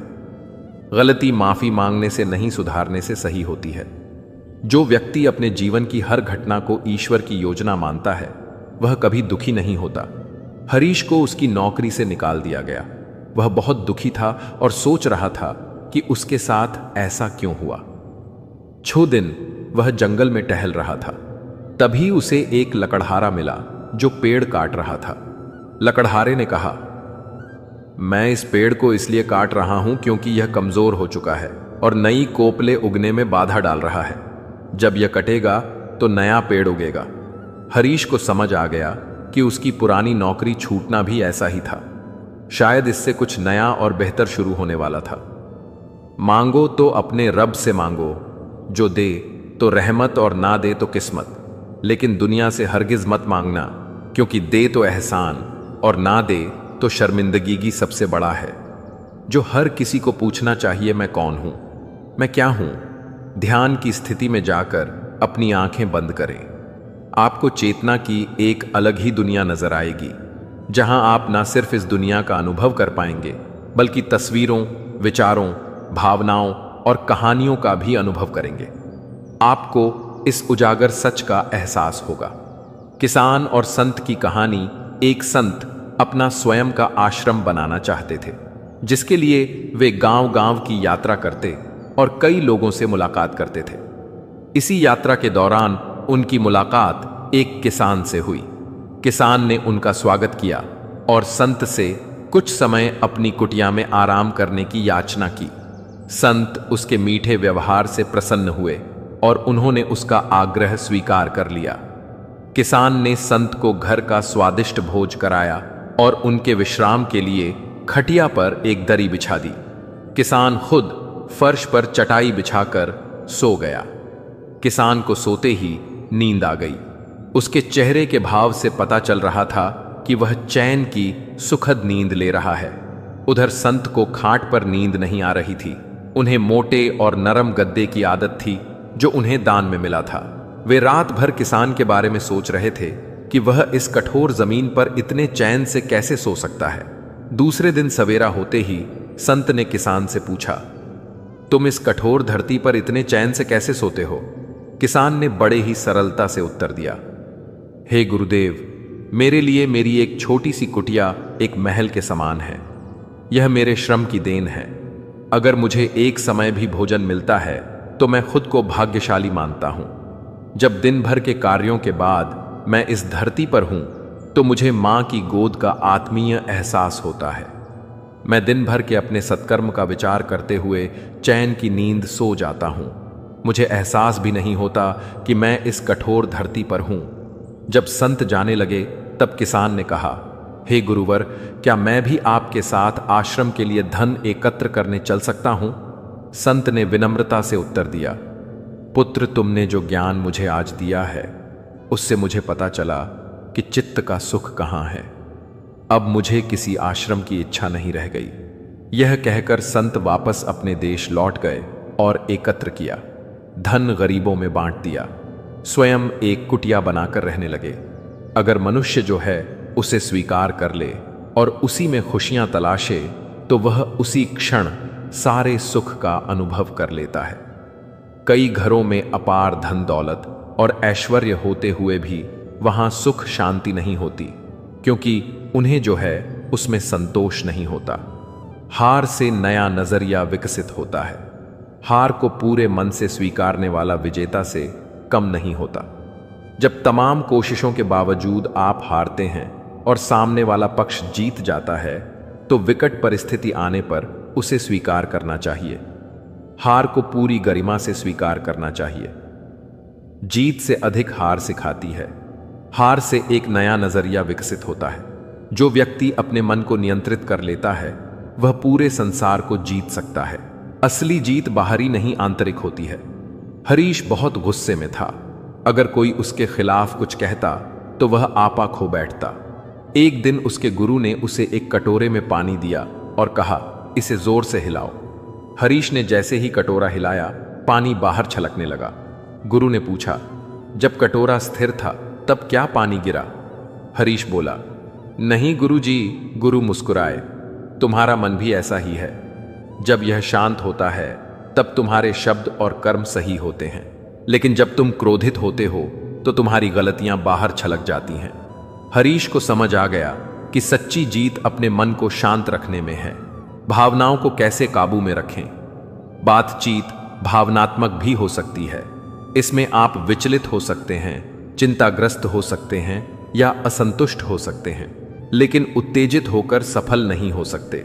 गलती माफी मांगने से नहीं, सुधारने से सही होती है। जो व्यक्ति अपने जीवन की हर घटना को ईश्वर की योजना मानता है वह कभी दुखी नहीं होता। हरीश को उसकी नौकरी से निकाल दिया गया। वह बहुत दुखी था और सोच रहा था कि उसके साथ ऐसा क्यों हुआ। छो दिन वह जंगल में टहल रहा था। तभी उसे एक लकड़हारा मिला जो पेड़ काट रहा था। लकड़हारे ने कहा, मैं इस पेड़ को इसलिए काट रहा हूं क्योंकि यह कमजोर हो चुका है और नई कोपले उगने में बाधा डाल रहा है। जब यह कटेगा तो नया पेड़ उगेगा। हरीश को समझ आ गया कि उसकी पुरानी नौकरी छूटना भी ऐसा ही था। शायद इससे कुछ नया और बेहतर शुरू होने वाला था। मांगो तो अपने रब से मांगो, जो दे तो रहमत और ना दे तो किस्मत। लेकिन दुनिया से हरगिज मत मांगना, क्योंकि दे तो एहसान और ना दे तो शर्मिंदगी सबसे बड़ा है। जो हर किसी को पूछना चाहिए, मैं कौन हूं, मैं क्या हूं। ध्यान की स्थिति में जाकर अपनी आंखें बंद करें। आपको चेतना की एक अलग ही दुनिया नजर आएगी, जहां आप ना सिर्फ इस दुनिया का अनुभव कर पाएंगे बल्कि तस्वीरों, विचारों, भावनाओं और कहानियों का भी अनुभव करेंगे। आपको इस उजागर सच का एहसास होगा। किसान और संत की कहानी। एक संत अपना स्वयं का आश्रम बनाना चाहते थे, जिसके लिए वे गांव-गांव की यात्रा करते और कई लोगों से मुलाकात करते थे। इसी यात्रा के दौरान उनकी मुलाकात एक किसान से हुई। किसान ने उनका स्वागत किया और संत से कुछ समय अपनी कुटिया में आराम करने की याचना की। संत उसके मीठे व्यवहार से प्रसन्न हुए और उन्होंने उसका आग्रह स्वीकार कर लिया। किसान ने संत को घर का स्वादिष्ट भोज कराया और उनके विश्राम के लिए खटिया पर एक दरी बिछा दी। किसान खुद फर्श पर चटाई बिछाकर सो गया। किसान को सोते ही नींद आ गई। उसके चेहरे के भाव से पता चल रहा था कि वह चैन की सुखद नींद ले रहा है। उधर संत को खाट पर नींद नहीं आ रही थी। उन्हें मोटे और नरम गद्दे की आदत थी जो उन्हें दान में मिला था। वे रात भर किसान के बारे में सोच रहे थे कि वह इस कठोर जमीन पर इतने चैन से कैसे सो सकता है। दूसरे दिन सवेरा होते ही संत ने किसान से पूछा, तुम इस कठोर धरती पर इतने चैन से कैसे सोते हो? किसान ने बड़े ही सरलता से उत्तर दिया, हे गुरुदेव, मेरे लिए मेरी एक छोटी सी कुटिया एक महल के समान है। यह मेरे श्रम की देन है। अगर मुझे एक समय भी भोजन मिलता है तो मैं खुद को भाग्यशाली मानता हूं। जब दिन भर के कार्यों के बाद मैं इस धरती पर हूं तो मुझे मां की गोद का आत्मीय एहसास होता है। मैं दिन भर के अपने सत्कर्म का विचार करते हुए चैन की नींद सो जाता हूं। मुझे एहसास भी नहीं होता कि मैं इस कठोर धरती पर हूं। जब संत जाने लगे तब किसान ने कहा, हे गुरुवर, क्या मैं भी आपके साथ आश्रम के लिए धन एकत्र करने चल सकता हूं? संत ने विनम्रता से उत्तर दिया, पुत्र, तुमने जो ज्ञान मुझे आज दिया है उससे मुझे पता चला कि चित्त का सुख कहां है। अब मुझे किसी आश्रम की इच्छा नहीं रह गई। यह कहकर संत वापस अपने देश लौट गए और एकत्र किया। धन गरीबों में बांट दिया। स्वयं एक कुटिया बनाकर रहने लगे। अगर मनुष्य जो है उसे स्वीकार कर ले और उसी में खुशियां तलाशे तो वह उसी क्षण सारे सुख का अनुभव कर लेता है। कई घरों में अपार धन दौलत और ऐश्वर्य होते हुए भी वहां सुख शांति नहीं होती, क्योंकि उन्हें जो है उसमें संतोष नहीं होता। हार से नया नजरिया विकसित होता है। हार को पूरे मन से स्वीकारने वाला विजेता से कम नहीं होता। जब तमाम कोशिशों के बावजूद आप हारते हैं और सामने वाला पक्ष जीत जाता है तो विकट परिस्थिति आने पर उसे स्वीकार करना चाहिए। हार को पूरी गरिमा से स्वीकार करना चाहिए। जीत से अधिक हार सिखाती है। हार से एक नया नजरिया विकसित होता है। जो व्यक्ति अपने मन को नियंत्रित कर लेता है वह पूरे संसार को जीत सकता है। असली जीत बाहरी नहीं आंतरिक होती है। हरीश बहुत गुस्से में था। अगर कोई उसके खिलाफ कुछ कहता तो वह आपा खो बैठता। एक दिन उसके गुरु ने उसे एक कटोरे में पानी दिया और कहा, इसे जोर से हिलाओ। हरीश ने जैसे ही कटोरा हिलाया पानी बाहर छलकने लगा। गुरु ने पूछा, जब कटोरा स्थिर था तब क्या पानी गिरा? हरीश बोला, नहीं गुरुजी। गुरु मुस्कुराए, तुम्हारा मन भी ऐसा ही है। जब यह शांत होता है तब तुम्हारे शब्द और कर्म सही होते हैं, लेकिन जब तुम क्रोधित होते हो तो तुम्हारी गलतियां बाहर छलक जाती हैं। हरीश को समझ आ गया कि सच्ची जीत अपने मन को शांत रखने में है। भावनाओं को कैसे काबू में रखें। बातचीत भावनात्मक भी हो सकती है। इसमें आप विचलित हो सकते हैं, चिंताग्रस्त हो सकते हैं या असंतुष्ट हो सकते हैं, लेकिन उत्तेजित होकर सफल नहीं हो सकते।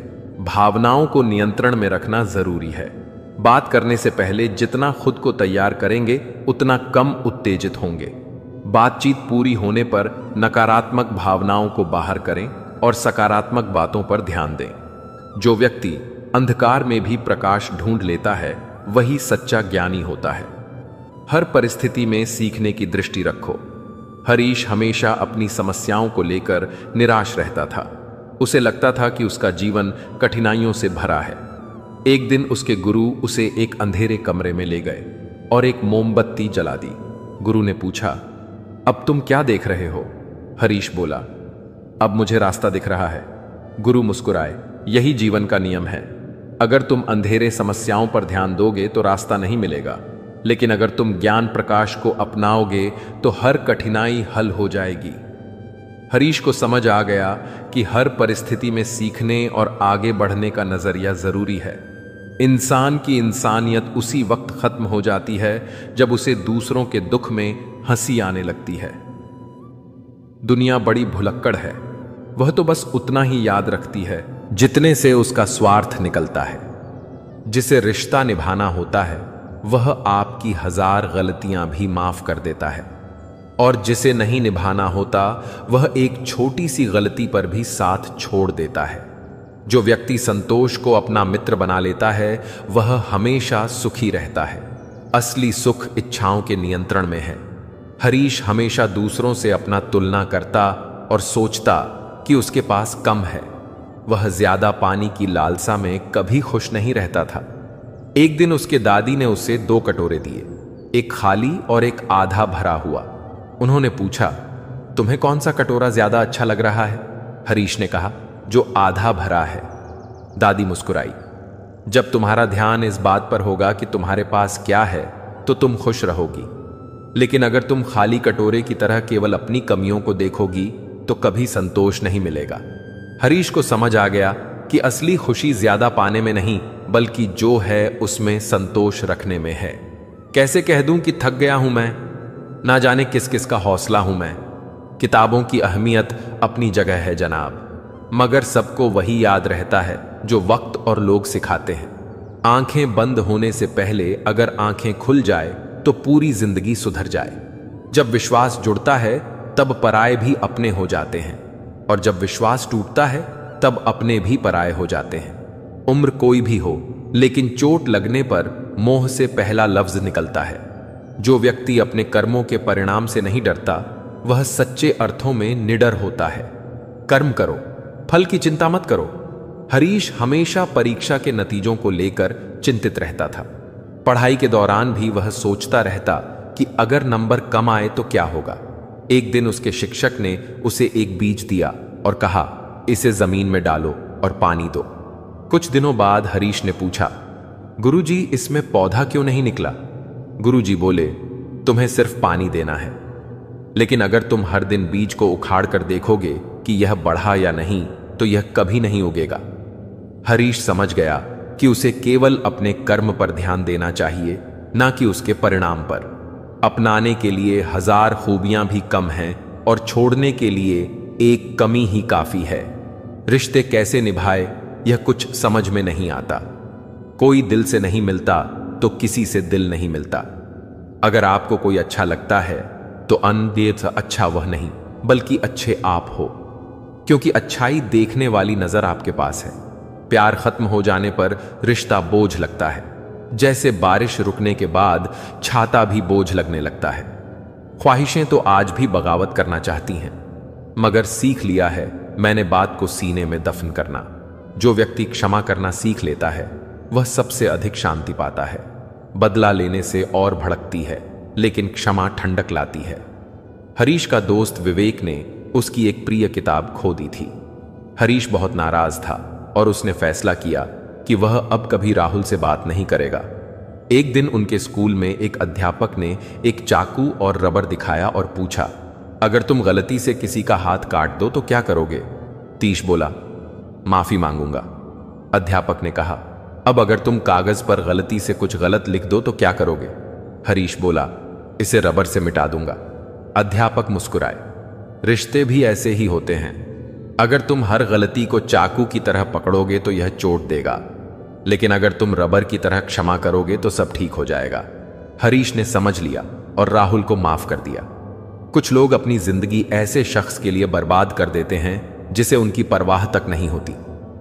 भावनाओं को नियंत्रण में रखना जरूरी है। बात करने से पहले जितना खुद को तैयार करेंगे उतना कम उत्तेजित होंगे। बातचीत पूरी होने पर नकारात्मक भावनाओं को बाहर करें और सकारात्मक बातों पर ध्यान दें। जो व्यक्ति अंधकार में भी प्रकाश ढूंढ लेता है वही सच्चा ज्ञानी होता है। हर परिस्थिति में सीखने की दृष्टि रखो। हरीश हमेशा अपनी समस्याओं को लेकर निराश रहता था। उसे लगता था कि उसका जीवन कठिनाइयों से भरा है। एक दिन उसके गुरु उसे एक अंधेरे कमरे में ले गए और एक मोमबत्ती जला दी। गुरु ने पूछा, अब तुम क्या देख रहे हो? हरीश बोला, अब मुझे रास्ता दिख रहा है। गुरु मुस्कुराए, यही जीवन का नियम है। अगर तुम अंधेरे समस्याओं पर ध्यान दोगे तो रास्ता नहीं मिलेगा, लेकिन अगर तुम ज्ञान प्रकाश को अपनाओगे तो हर कठिनाई हल हो जाएगी। हरीश को समझ आ गया कि हर परिस्थिति में सीखने और आगे बढ़ने का नजरिया जरूरी है। इंसान की इंसानियत उसी वक्त खत्म हो जाती है जब उसे दूसरों के दुख में हंसी आने लगती है। दुनिया बड़ी भुलक्कड़ है। वह तो बस उतना ही याद रखती है जितने से उसका स्वार्थ निकलता है। जिसे रिश्ता निभाना होता है वह आपकी 1000 गलतियां भी माफ कर देता है, और जिसे नहीं निभाना होता वह एक छोटी सी गलती पर भी साथ छोड़ देता है। जो व्यक्ति संतोष को अपना मित्र बना लेता है वह हमेशा सुखी रहता है। असली सुख इच्छाओं के नियंत्रण में है। हरीश हमेशा दूसरों से अपना तुलना करता और सोचता कि उसके पास कम है। वह ज्यादा पानी की लालसा में कभी खुश नहीं रहता था। एक दिन उसके दादी ने उसे 2 कटोरे दिए, एक खाली और एक आधा भरा हुआ। उन्होंने पूछा, तुम्हें कौन सा कटोरा ज्यादा अच्छा लग रहा है? हरीश ने कहा, जो आधा भरा है। दादी मुस्कुराई, जब तुम्हारा ध्यान इस बात पर होगा कि तुम्हारे पास क्या है तो तुम खुश रहोगी, लेकिन अगर तुम खाली कटोरे की तरह केवल अपनी कमियों को देखोगी तो कभी संतोष नहीं मिलेगा। हरीश को समझ आ गया कि असली खुशी ज्यादा पाने में नहीं बल्कि जो है उसमें संतोष रखने में है। कैसे कह दूं कि थक गया हूं मैं, ना जाने किस किस का हौसला हूं मैं। किताबों की अहमियत अपनी जगह है जनाब, मगर सबको वही याद रहता है जो वक्त और लोग सिखाते हैं। आंखें बंद होने से पहले अगर आंखें खुल जाए तो पूरी जिंदगी सुधर जाए। जब विश्वास जुड़ता है तब पराये भी अपने हो जाते हैं, और जब विश्वास टूटता है तब अपने भी पराये हो जाते हैं। उम्र कोई भी हो, लेकिन चोट लगने पर मोह से पहला लफ्ज निकलता है। जो व्यक्ति अपने कर्मों के परिणाम से नहीं डरता वह सच्चे अर्थों में निडर होता है। कर्म करो, फल की चिंता मत करो। हरीश हमेशा परीक्षा के नतीजों को लेकर चिंतित रहता था। पढ़ाई के दौरान भी वह सोचता रहता कि अगर नंबर कम आए तो क्या होगा। एक दिन उसके शिक्षक ने उसे एक बीज दिया और कहा, इसे जमीन में डालो और पानी दो। कुछ दिनों बाद हरीश ने पूछा, गुरुजी, इसमें पौधा क्यों नहीं निकला? गुरुजी बोले, तुम्हें सिर्फ पानी देना है, लेकिन अगर तुम हर दिन बीज को उखाड़ कर देखोगे कि यह बढ़ा या नहीं तो यह कभी नहीं उगेगा। हरीश समझ गया कि उसे केवल अपने कर्म पर ध्यान देना चाहिए, ना कि उसके परिणाम पर। अपनाने के लिए 1000 खूबियां भी कम हैं और छोड़ने के लिए एक कमी ही काफी है। रिश्ते कैसे निभाए यह कुछ समझ में नहीं आता। कोई दिल से नहीं मिलता तो किसी से दिल नहीं मिलता। अगर आपको कोई अच्छा लगता है तो अन्य अच्छा वह नहीं बल्कि अच्छे आप हो, क्योंकि अच्छाई देखने वाली नजर आपके पास है। प्यार खत्म हो जाने पर रिश्ता बोझ लगता है, जैसे बारिश रुकने के बाद छाता भी बोझ लगने लगता है। ख्वाहिशें तो आज भी बगावत करना चाहती हैं, मगर सीख लिया है मैंने बात को सीने में दफन करना। जो व्यक्ति क्षमा करना सीख लेता है वह सबसे अधिक शांति पाता है। बदला लेने से और भड़कती है, लेकिन क्षमा ठंडक लाती है। हरीश का दोस्त विवेक ने उसकी एक प्रिय किताब खो दी थी। हरीश बहुत नाराज था और उसने फैसला किया कि वह अब कभी राहुल से बात नहीं करेगा। एक दिन उनके स्कूल में एक अध्यापक ने एक चाकू और रबर दिखाया और पूछा, अगर तुम गलती से किसी का हाथ काट दो तो क्या करोगे? तीश बोला, माफी मांगूंगा। अध्यापक ने कहा, अब अगर तुम कागज पर गलती से कुछ गलत लिख दो तो क्या करोगे? हरीश बोला, इसे रबर से मिटा दूंगा। अध्यापक मुस्कुराए। रिश्ते भी ऐसे ही होते हैं। अगर तुम हर गलती को चाकू की तरह पकड़ोगे तो यह चोट देगा, लेकिन अगर तुम रबर की तरह क्षमा करोगे तो सब ठीक हो जाएगा। हरीश ने समझ लिया और राहुल को माफ कर दिया। कुछ लोग अपनी जिंदगी ऐसे शख्स के लिए बर्बाद कर देते हैं जिसे उनकी परवाह तक नहीं होती।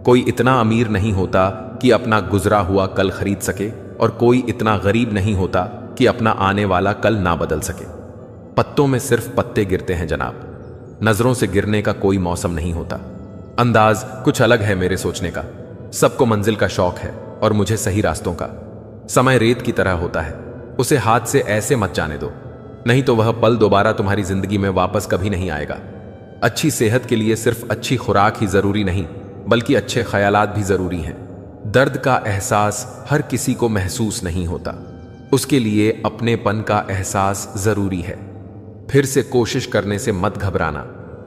कोई इतना अमीर नहीं होता कि अपना गुजरा हुआ कल खरीद सके, और कोई इतना गरीब नहीं होता कि अपना आने वाला कल ना बदल सके। पत्तों में सिर्फ पत्ते गिरते हैं जनाब, नजरों से गिरने का कोई मौसम नहीं होता। अंदाज कुछ अलग है मेरे सोचने का। सबको मंजिल का शौक है और मुझे सही रास्तों का। समय रेत की तरह होता है, उसे हाथ से ऐसे मत जाने दो, नहीं तो वह पल दोबारा तुम्हारी जिंदगी में वापस कभी नहीं आएगा। अच्छी सेहत के लिए सिर्फ अच्छी खुराक ही जरूरी नहीं, बल्कि अच्छे ख्यालात भी जरूरी हैं। दर्द का एहसास हर किसी को महसूस नहीं होता, उसके लिए अपनेपन का एहसास जरूरी है। फिर से कोशिश करने से मत घबराना,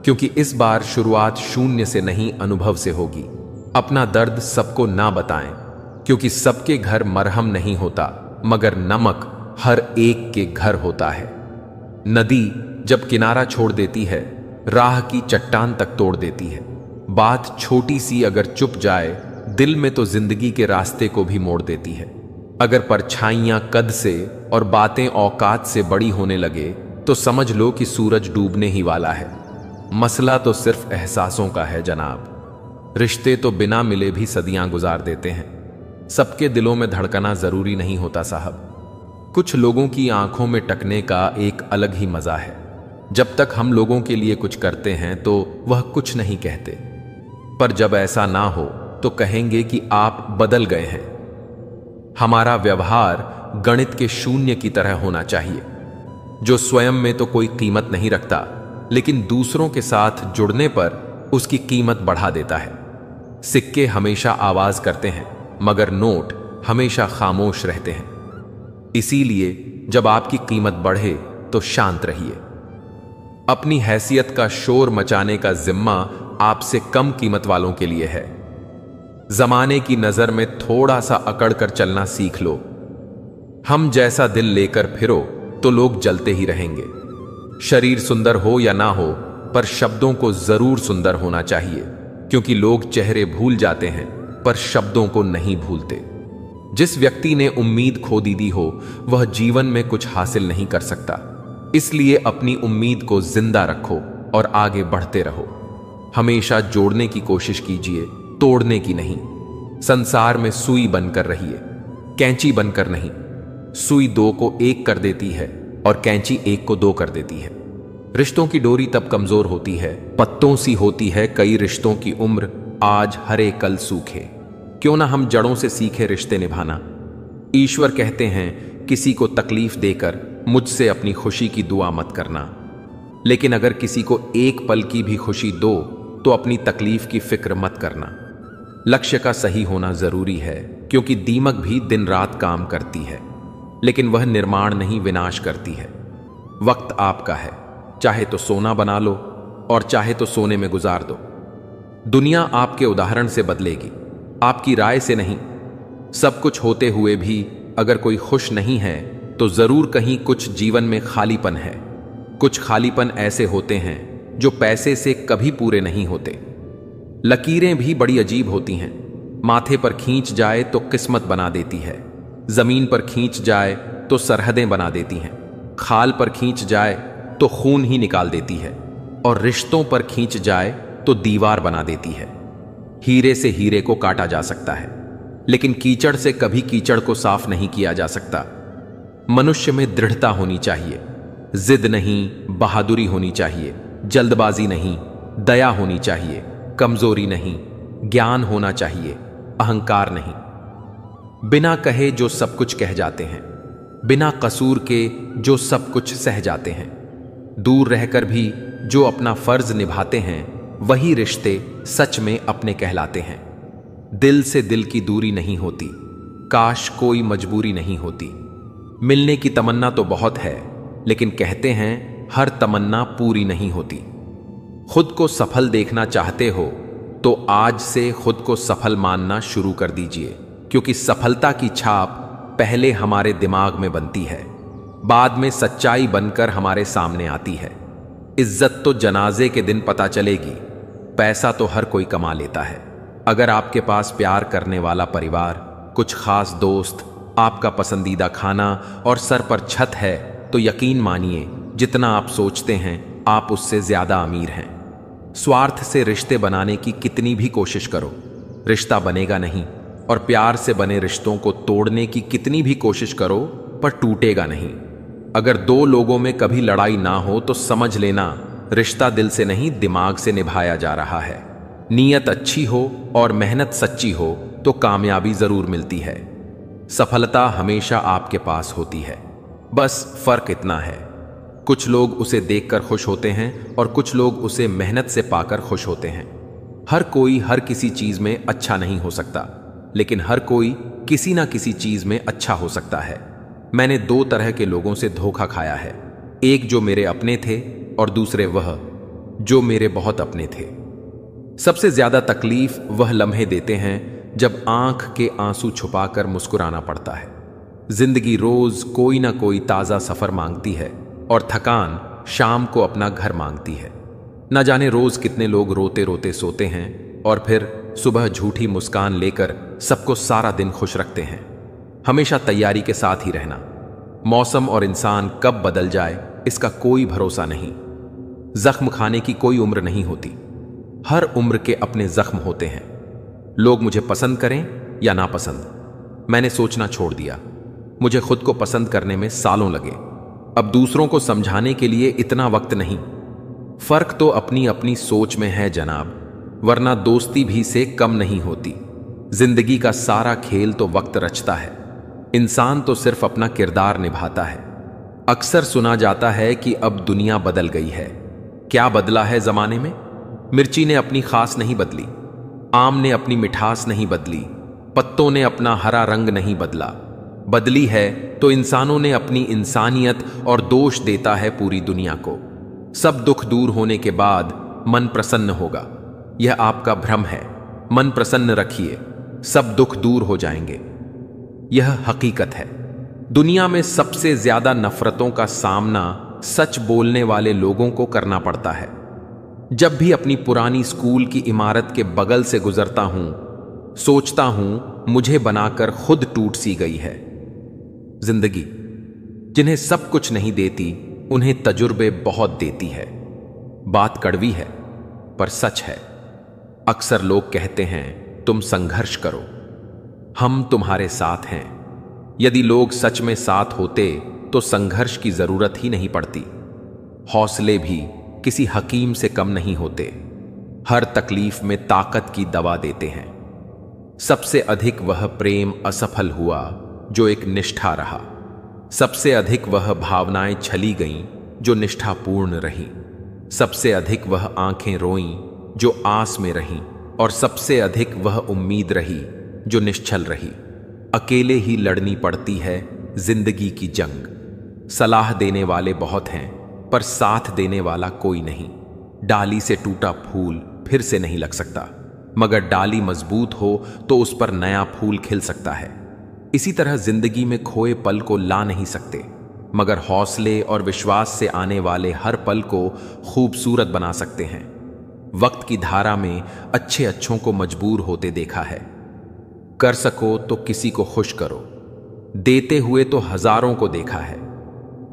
क्योंकि इस बार शुरुआत शून्य से नहीं अनुभव से होगी। अपना दर्द सबको ना बताएं, क्योंकि सबके घर मरहम नहीं होता, मगर नमक हर एक के घर होता है। नदी जब किनारा छोड़ देती है, राह की चट्टान तक तोड़ देती है। बात छोटी सी अगर चुप जाए दिल में, तो जिंदगी के रास्ते को भी मोड़ देती है। अगर परछाइयां कद से और बातें औकात से बड़ी होने लगे तो समझ लो कि सूरज डूबने ही वाला है। मसला तो सिर्फ एहसासों का है जनाब। रिश्ते तो बिना मिले भी सदियां गुजार देते हैं। सबके दिलों में धड़कना जरूरी नहीं होता साहब। कुछ लोगों की आंखों में टकने का एक अलग ही मजा है। जब तक हम लोगों के लिए कुछ करते हैं तो वह कुछ नहीं कहते, पर जब ऐसा ना हो तो कहेंगे कि आप बदल गए हैं। हमारा व्यवहार गणित के शून्य की तरह होना चाहिए, जो स्वयं में तो कोई कीमत नहीं रखता, लेकिन दूसरों के साथ जुड़ने पर उसकी कीमत बढ़ा देता है। सिक्के हमेशा आवाज करते हैं, मगर नोट हमेशा खामोश रहते हैं। इसीलिए जब आपकी कीमत बढ़े तो शांत रहिए। अपनी हैसियत का शोर मचाने का जिम्मा आपसे कम कीमत वालों के लिए है। जमाने की नजर में थोड़ा सा अकड़ कर चलना सीख लो। हम जैसा दिल लेकर फिरो तो लोग जलते ही रहेंगे। शरीर सुंदर हो या ना हो, पर शब्दों को जरूर सुंदर होना चाहिए, क्योंकि लोग चेहरे भूल जाते हैं पर शब्दों को नहीं भूलते। जिस व्यक्ति ने उम्मीद खो दी हो वह जीवन में कुछ हासिल नहीं कर सकता। इसलिए अपनी उम्मीद को जिंदा रखो और आगे बढ़ते रहो। हमेशा जोड़ने की कोशिश कीजिए, तोड़ने की नहीं। संसार में सुई बनकर रहिए, कैंची बनकर नहीं। सुई दो को एक कर देती है और कैंची एक को दो कर देती है। रिश्तों की डोरी तब कमजोर होती है, पत्तों सी होती है कई रिश्तों की उम्र, आज हरे कल सूखे। क्यों ना हम जड़ों से सीखे रिश्ते निभाना। ईश्वर कहते हैं, किसी को तकलीफ देकर मुझसे अपनी खुशी की दुआ मत करना। लेकिन अगर किसी को एक पल की भी खुशी दो तो अपनी तकलीफ की फिक्र मत करना। लक्ष्य का सही होना जरूरी है, क्योंकि दीमक भी दिन रात काम करती है, लेकिन वह निर्माण नहीं विनाश करती है। वक्त आपका है, चाहे तो सोना बना लो और चाहे तो सोने में गुजार दो। दुनिया आपके उदाहरण से बदलेगी, आपकी राय से नहीं। सब कुछ होते हुए भी अगर कोई खुश नहीं है तो जरूर कहीं कुछ जीवन में खालीपन है। कुछ खालीपन ऐसे होते हैं जो पैसे से कभी पूरे नहीं होते। लकीरें भी बड़ी अजीब होती हैं। माथे पर खींच जाए तो किस्मत बना देती है, जमीन पर खींच जाए तो सरहदें बना देती हैं, खाल पर खींच जाए तो खून ही निकाल देती है, और रिश्तों पर खींच जाए तो दीवार बना देती है। हीरे से हीरे को काटा जा सकता है, लेकिन कीचड़ से कभी कीचड़ को साफ नहीं किया जा सकता। मनुष्य में दृढ़ता होनी चाहिए, जिद नहीं, बहादुरी होनी चाहिए, जल्दबाजी नहीं, दया होनी चाहिए, कमजोरी नहीं, ज्ञान होना चाहिए, अहंकार नहीं। बिना कहे जो सब कुछ कह जाते हैं, बिना कसूर के जो सब कुछ सह जाते हैं, दूर रहकर भी जो अपना फर्ज निभाते हैं, वही रिश्ते सच में अपने कहलाते हैं। दिल से दिल की दूरी नहीं होती, काश कोई मजबूरी नहीं होती। मिलने की तमन्ना तो बहुत है, लेकिन कहते हैं हर तमन्ना पूरी नहीं होती। खुद को सफल देखना चाहते हो तो आज से खुद को सफल मानना शुरू कर दीजिए, क्योंकि सफलता की छाप पहले हमारे दिमाग में बनती है, बाद में सच्चाई बनकर हमारे सामने आती है। इज्जत तो जनाजे के दिन पता चलेगी, पैसा तो हर कोई कमा लेता है। अगर आपके पास प्यार करने वाला परिवार, कुछ खास दोस्त, आपका पसंदीदा खाना और सर पर छत है तो यकीन मानिए जितना आप सोचते हैं आप उससे ज्यादा अमीर हैं। स्वार्थ से रिश्ते बनाने की कितनी भी कोशिश करो, रिश्ता बनेगा नहीं, और प्यार से बने रिश्तों को तोड़ने की कितनी भी कोशिश करो पर टूटेगा नहीं। अगर दो लोगों में कभी लड़ाई ना हो तो समझ लेना रिश्ता दिल से नहीं दिमाग से निभाया जा रहा है। नीयत अच्छी हो और मेहनत सच्ची हो तो कामयाबी जरूर मिलती है। सफलता हमेशा आपके पास होती है, बस फर्क इतना है, कुछ लोग उसे देखकर खुश होते हैं और कुछ लोग उसे मेहनत से पाकर खुश होते हैं। हर कोई हर किसी चीज में अच्छा नहीं हो सकता, लेकिन हर कोई किसी ना किसी चीज में अच्छा हो सकता है। मैंने दो तरह के लोगों से धोखा खाया है, एक जो मेरे अपने थे और दूसरे वह जो मेरे बहुत अपने थे। सबसे ज्यादा तकलीफ वह लम्हे देते हैं जब आंख के आंसू छुपाकर मुस्कुराना पड़ता है। जिंदगी रोज कोई ना कोई ताजा सफर मांगती है और थकान शाम को अपना घर मांगती है। न जाने रोज कितने लोग रोते रोते सोते हैं और फिर सुबह झूठी मुस्कान लेकर सबको सारा दिन खुश रखते हैं। हमेशा तैयारी के साथ ही रहना, मौसम और इंसान कब बदल जाए इसका कोई भरोसा नहीं। जख्म खाने की कोई उम्र नहीं होती, हर उम्र के अपने जख्म होते हैं। लोग मुझे पसंद करें या ना पसंद, मैंने सोचना छोड़ दिया। मुझे खुद को पसंद करने में सालों लगे, अब दूसरों को समझाने के लिए इतना वक्त नहीं। फर्क तो अपनी अपनी सोच में है जनाब, वरना दोस्ती भी से कम नहीं होती। जिंदगी का सारा खेल तो वक्त रचता है, इंसान तो सिर्फ अपना किरदार निभाता है। अक्सर सुना जाता है कि अब दुनिया बदल गई है। क्या बदला है जमाने में? मिर्ची ने अपनी खास नहीं बदली, आम ने अपनी मिठास नहीं बदली, पत्तों ने अपना हरा रंग नहीं बदला। बदली है तो इंसानों ने अपनी इंसानियत, और दोष देता है पूरी दुनिया को। सब दुख दूर होने के बाद मन प्रसन्न होगा, यह आपका भ्रम है। मन प्रसन्न रखिए, सब दुख दूर हो जाएंगे, यह हकीकत है। दुनिया में सबसे ज्यादा नफरतों का सामना सच बोलने वाले लोगों को करना पड़ता है। जब भी अपनी पुरानी स्कूल की इमारत के बगल से गुजरता हूं, सोचता हूं मुझे बनाकर खुद टूट सी गई है जिंदगी। जिन्हें सब कुछ नहीं देती उन्हें तजुर्बे बहुत देती है। बात कड़वी है पर सच है। अक्सर लोग कहते हैं तुम संघर्ष करो, हम तुम्हारे साथ हैं। यदि लोग सच में साथ होते तो संघर्ष की जरूरत ही नहीं पड़ती। हौसले भी किसी हकीम से कम नहीं होते, हर तकलीफ में ताकत की दवा देते हैं। सबसे अधिक वह प्रेम असफल हुआ जो एक निष्ठा रहा। सबसे अधिक वह भावनाएं छली गईं जो निष्ठापूर्ण रहीं। सबसे अधिक वह आंखें रोईं जो आस में रहीं, और सबसे अधिक वह उम्मीद रही जो निश्चल रही। अकेले ही लड़नी पड़ती है जिंदगी की जंग। सलाह देने वाले बहुत हैं, पर साथ देने वाला कोई नहीं। डाली से टूटा फूल फिर से नहीं लग सकता, मगर डाली मजबूत हो तो उस पर नया फूल खिल सकता है। इसी तरह जिंदगी में खोए पल को ला नहीं सकते, मगर हौसले और विश्वास से आने वाले हर पल को खूबसूरत बना सकते हैं। वक्त की धारा में अच्छे अच्छों को मजबूर होते देखा है। कर सको तो किसी को खुश करो, देते हुए तो हजारों को देखा है।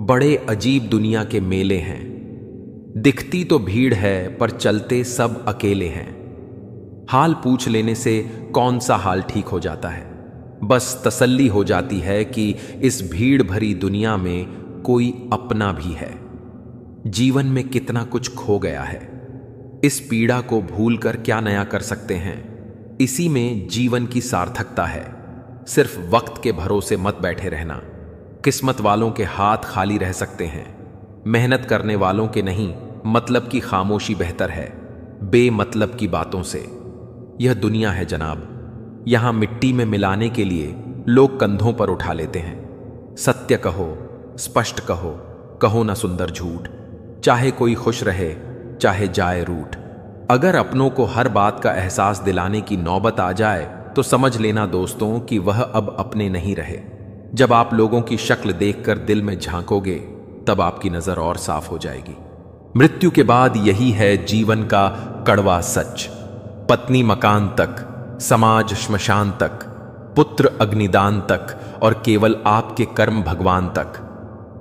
बड़े अजीब दुनिया के मेले हैं, दिखती तो भीड़ है पर चलते सब अकेले हैं। हाल पूछ लेने से कौन सा हाल ठीक हो जाता है। बस तसल्ली हो जाती है कि इस भीड़ भरी दुनिया में कोई अपना भी है। जीवन में कितना कुछ खो गया है, इस पीड़ा को भूलकर क्या नया कर सकते हैं। इसी में जीवन की सार्थकता है। सिर्फ वक्त के भरोसे मत बैठे रहना। किस्मत वालों के हाथ खाली रह सकते हैं, मेहनत करने वालों के नहीं। मतलब की खामोशी बेहतर है बेमतलब की बातों से। यह दुनिया है जनाब, यहां मिट्टी में मिलाने के लिए लोग कंधों पर उठा लेते हैं। सत्य कहो, स्पष्ट कहो, कहो ना सुंदर झूठ। चाहे कोई खुश रहे, चाहे जाए रूठ। अगर अपनों को हर बात का एहसास दिलाने की नौबत आ जाए तो समझ लेना दोस्तों कि वह अब अपने नहीं रहे। जब आप लोगों की शक्ल देखकर दिल में झांकोगे, तब आपकी नजर और साफ हो जाएगी। मृत्यु के बाद यही है जीवन का कड़वा सच। पत्नी मकान तक, समाज श्मशान तक, पुत्र अग्निदान तक, और केवल आपके कर्म भगवान तक।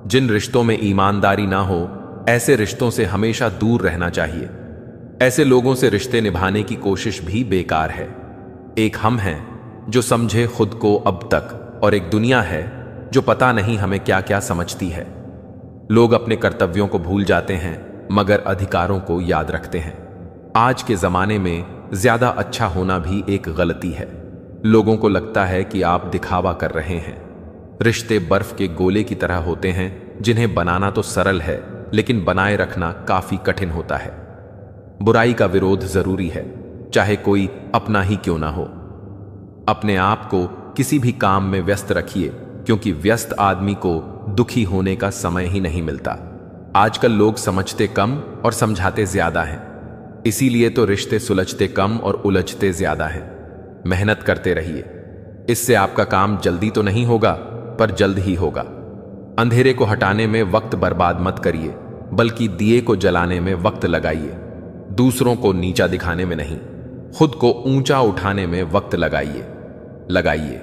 जिन रिश्तों में ईमानदारी ना हो, ऐसे रिश्तों से हमेशा दूर रहना चाहिए। ऐसे लोगों से रिश्ते निभाने की कोशिश भी बेकार है। एक हम हैं जो समझे खुद को अब तक, और एक दुनिया है जो पता नहीं हमें क्या क्या समझती है। लोग अपने कर्तव्यों को भूल जाते हैं, मगर अधिकारों को याद रखते हैं। आज के जमाने में ज्यादा अच्छा होना भी एक गलती है। लोगों को लगता है कि आप दिखावा कर रहे हैं। रिश्ते बर्फ के गोले की तरह होते हैं, जिन्हें बनाना तो सरल है, लेकिन बनाए रखना काफी कठिन होता है। बुराई का विरोध जरूरी है, चाहे कोई अपना ही क्यों ना हो। अपने आप को किसी भी काम में व्यस्त रखिए, क्योंकि व्यस्त आदमी को दुखी होने का समय ही नहीं मिलता। आजकल लोग समझते कम और समझाते ज्यादा हैं, इसीलिए तो रिश्ते सुलझते कम और उलझते ज्यादा हैं। मेहनत करते रहिए, इससे आपका काम जल्दी तो नहीं होगा, पर जल्द ही होगा। अंधेरे को हटाने में वक्त बर्बाद मत करिए, बल्कि दिए को जलाने में वक्त लगाइए। दूसरों को नीचा दिखाने में नहीं, खुद को ऊंचा उठाने में वक्त लगाइए।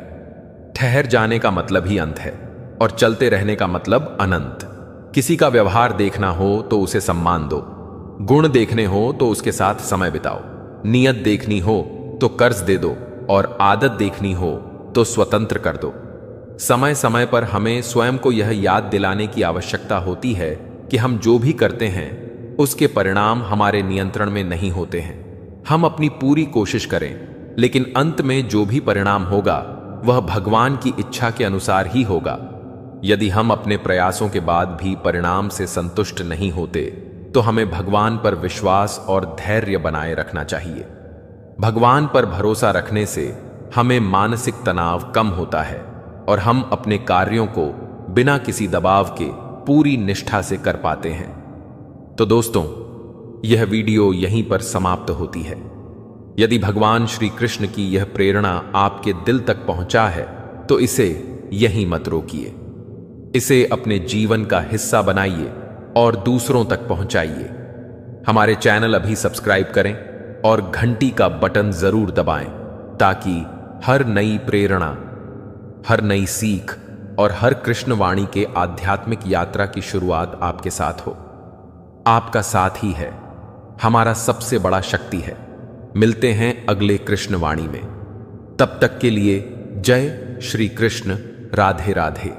ठहर जाने का मतलब ही अंत है, और चलते रहने का मतलब अनंत। किसी का व्यवहार देखना हो तो उसे सम्मान दो, गुण देखने हो तो उसके साथ समय बिताओ, नियत देखनी हो तो कर्ज दे दो, और आदत देखनी हो तो स्वतंत्र कर दो। समय समय पर हमें स्वयं को यह याद दिलाने की आवश्यकता होती है कि हम जो भी करते हैं उसके परिणाम हमारे नियंत्रण में नहीं होते हैं। हम अपनी पूरी कोशिश करें, लेकिन अंत में जो भी परिणाम होगा वह भगवान की इच्छा के अनुसार ही होगा। यदि हम अपने प्रयासों के बाद भी परिणाम से संतुष्ट नहीं होते, तो हमें भगवान पर विश्वास और धैर्य बनाए रखना चाहिए। भगवान पर भरोसा रखने से हमें मानसिक तनाव कम होता है, और हम अपने कार्यों को बिना किसी दबाव के पूरी निष्ठा से कर पाते हैं। तो दोस्तों, यह वीडियो यहीं पर समाप्त होती है। यदि भगवान श्री कृष्ण की यह प्रेरणा आपके दिल तक पहुंचा है, तो इसे यहीं मत रोकिए। इसे अपने जीवन का हिस्सा बनाइए और दूसरों तक पहुंचाइए। हमारे चैनल अभी सब्सक्राइब करें और घंटी का बटन जरूर दबाएं, ताकि हर नई प्रेरणा, हर नई सीख और हर कृष्ण वाणी के आध्यात्मिक यात्रा की शुरुआत आपके साथ हो। आपका साथ ही है हमारा सबसे बड़ा शक्ति है। मिलते हैं अगले कृष्ण वाणी में। तब तक के लिए जय श्री कृष्ण। राधे राधे।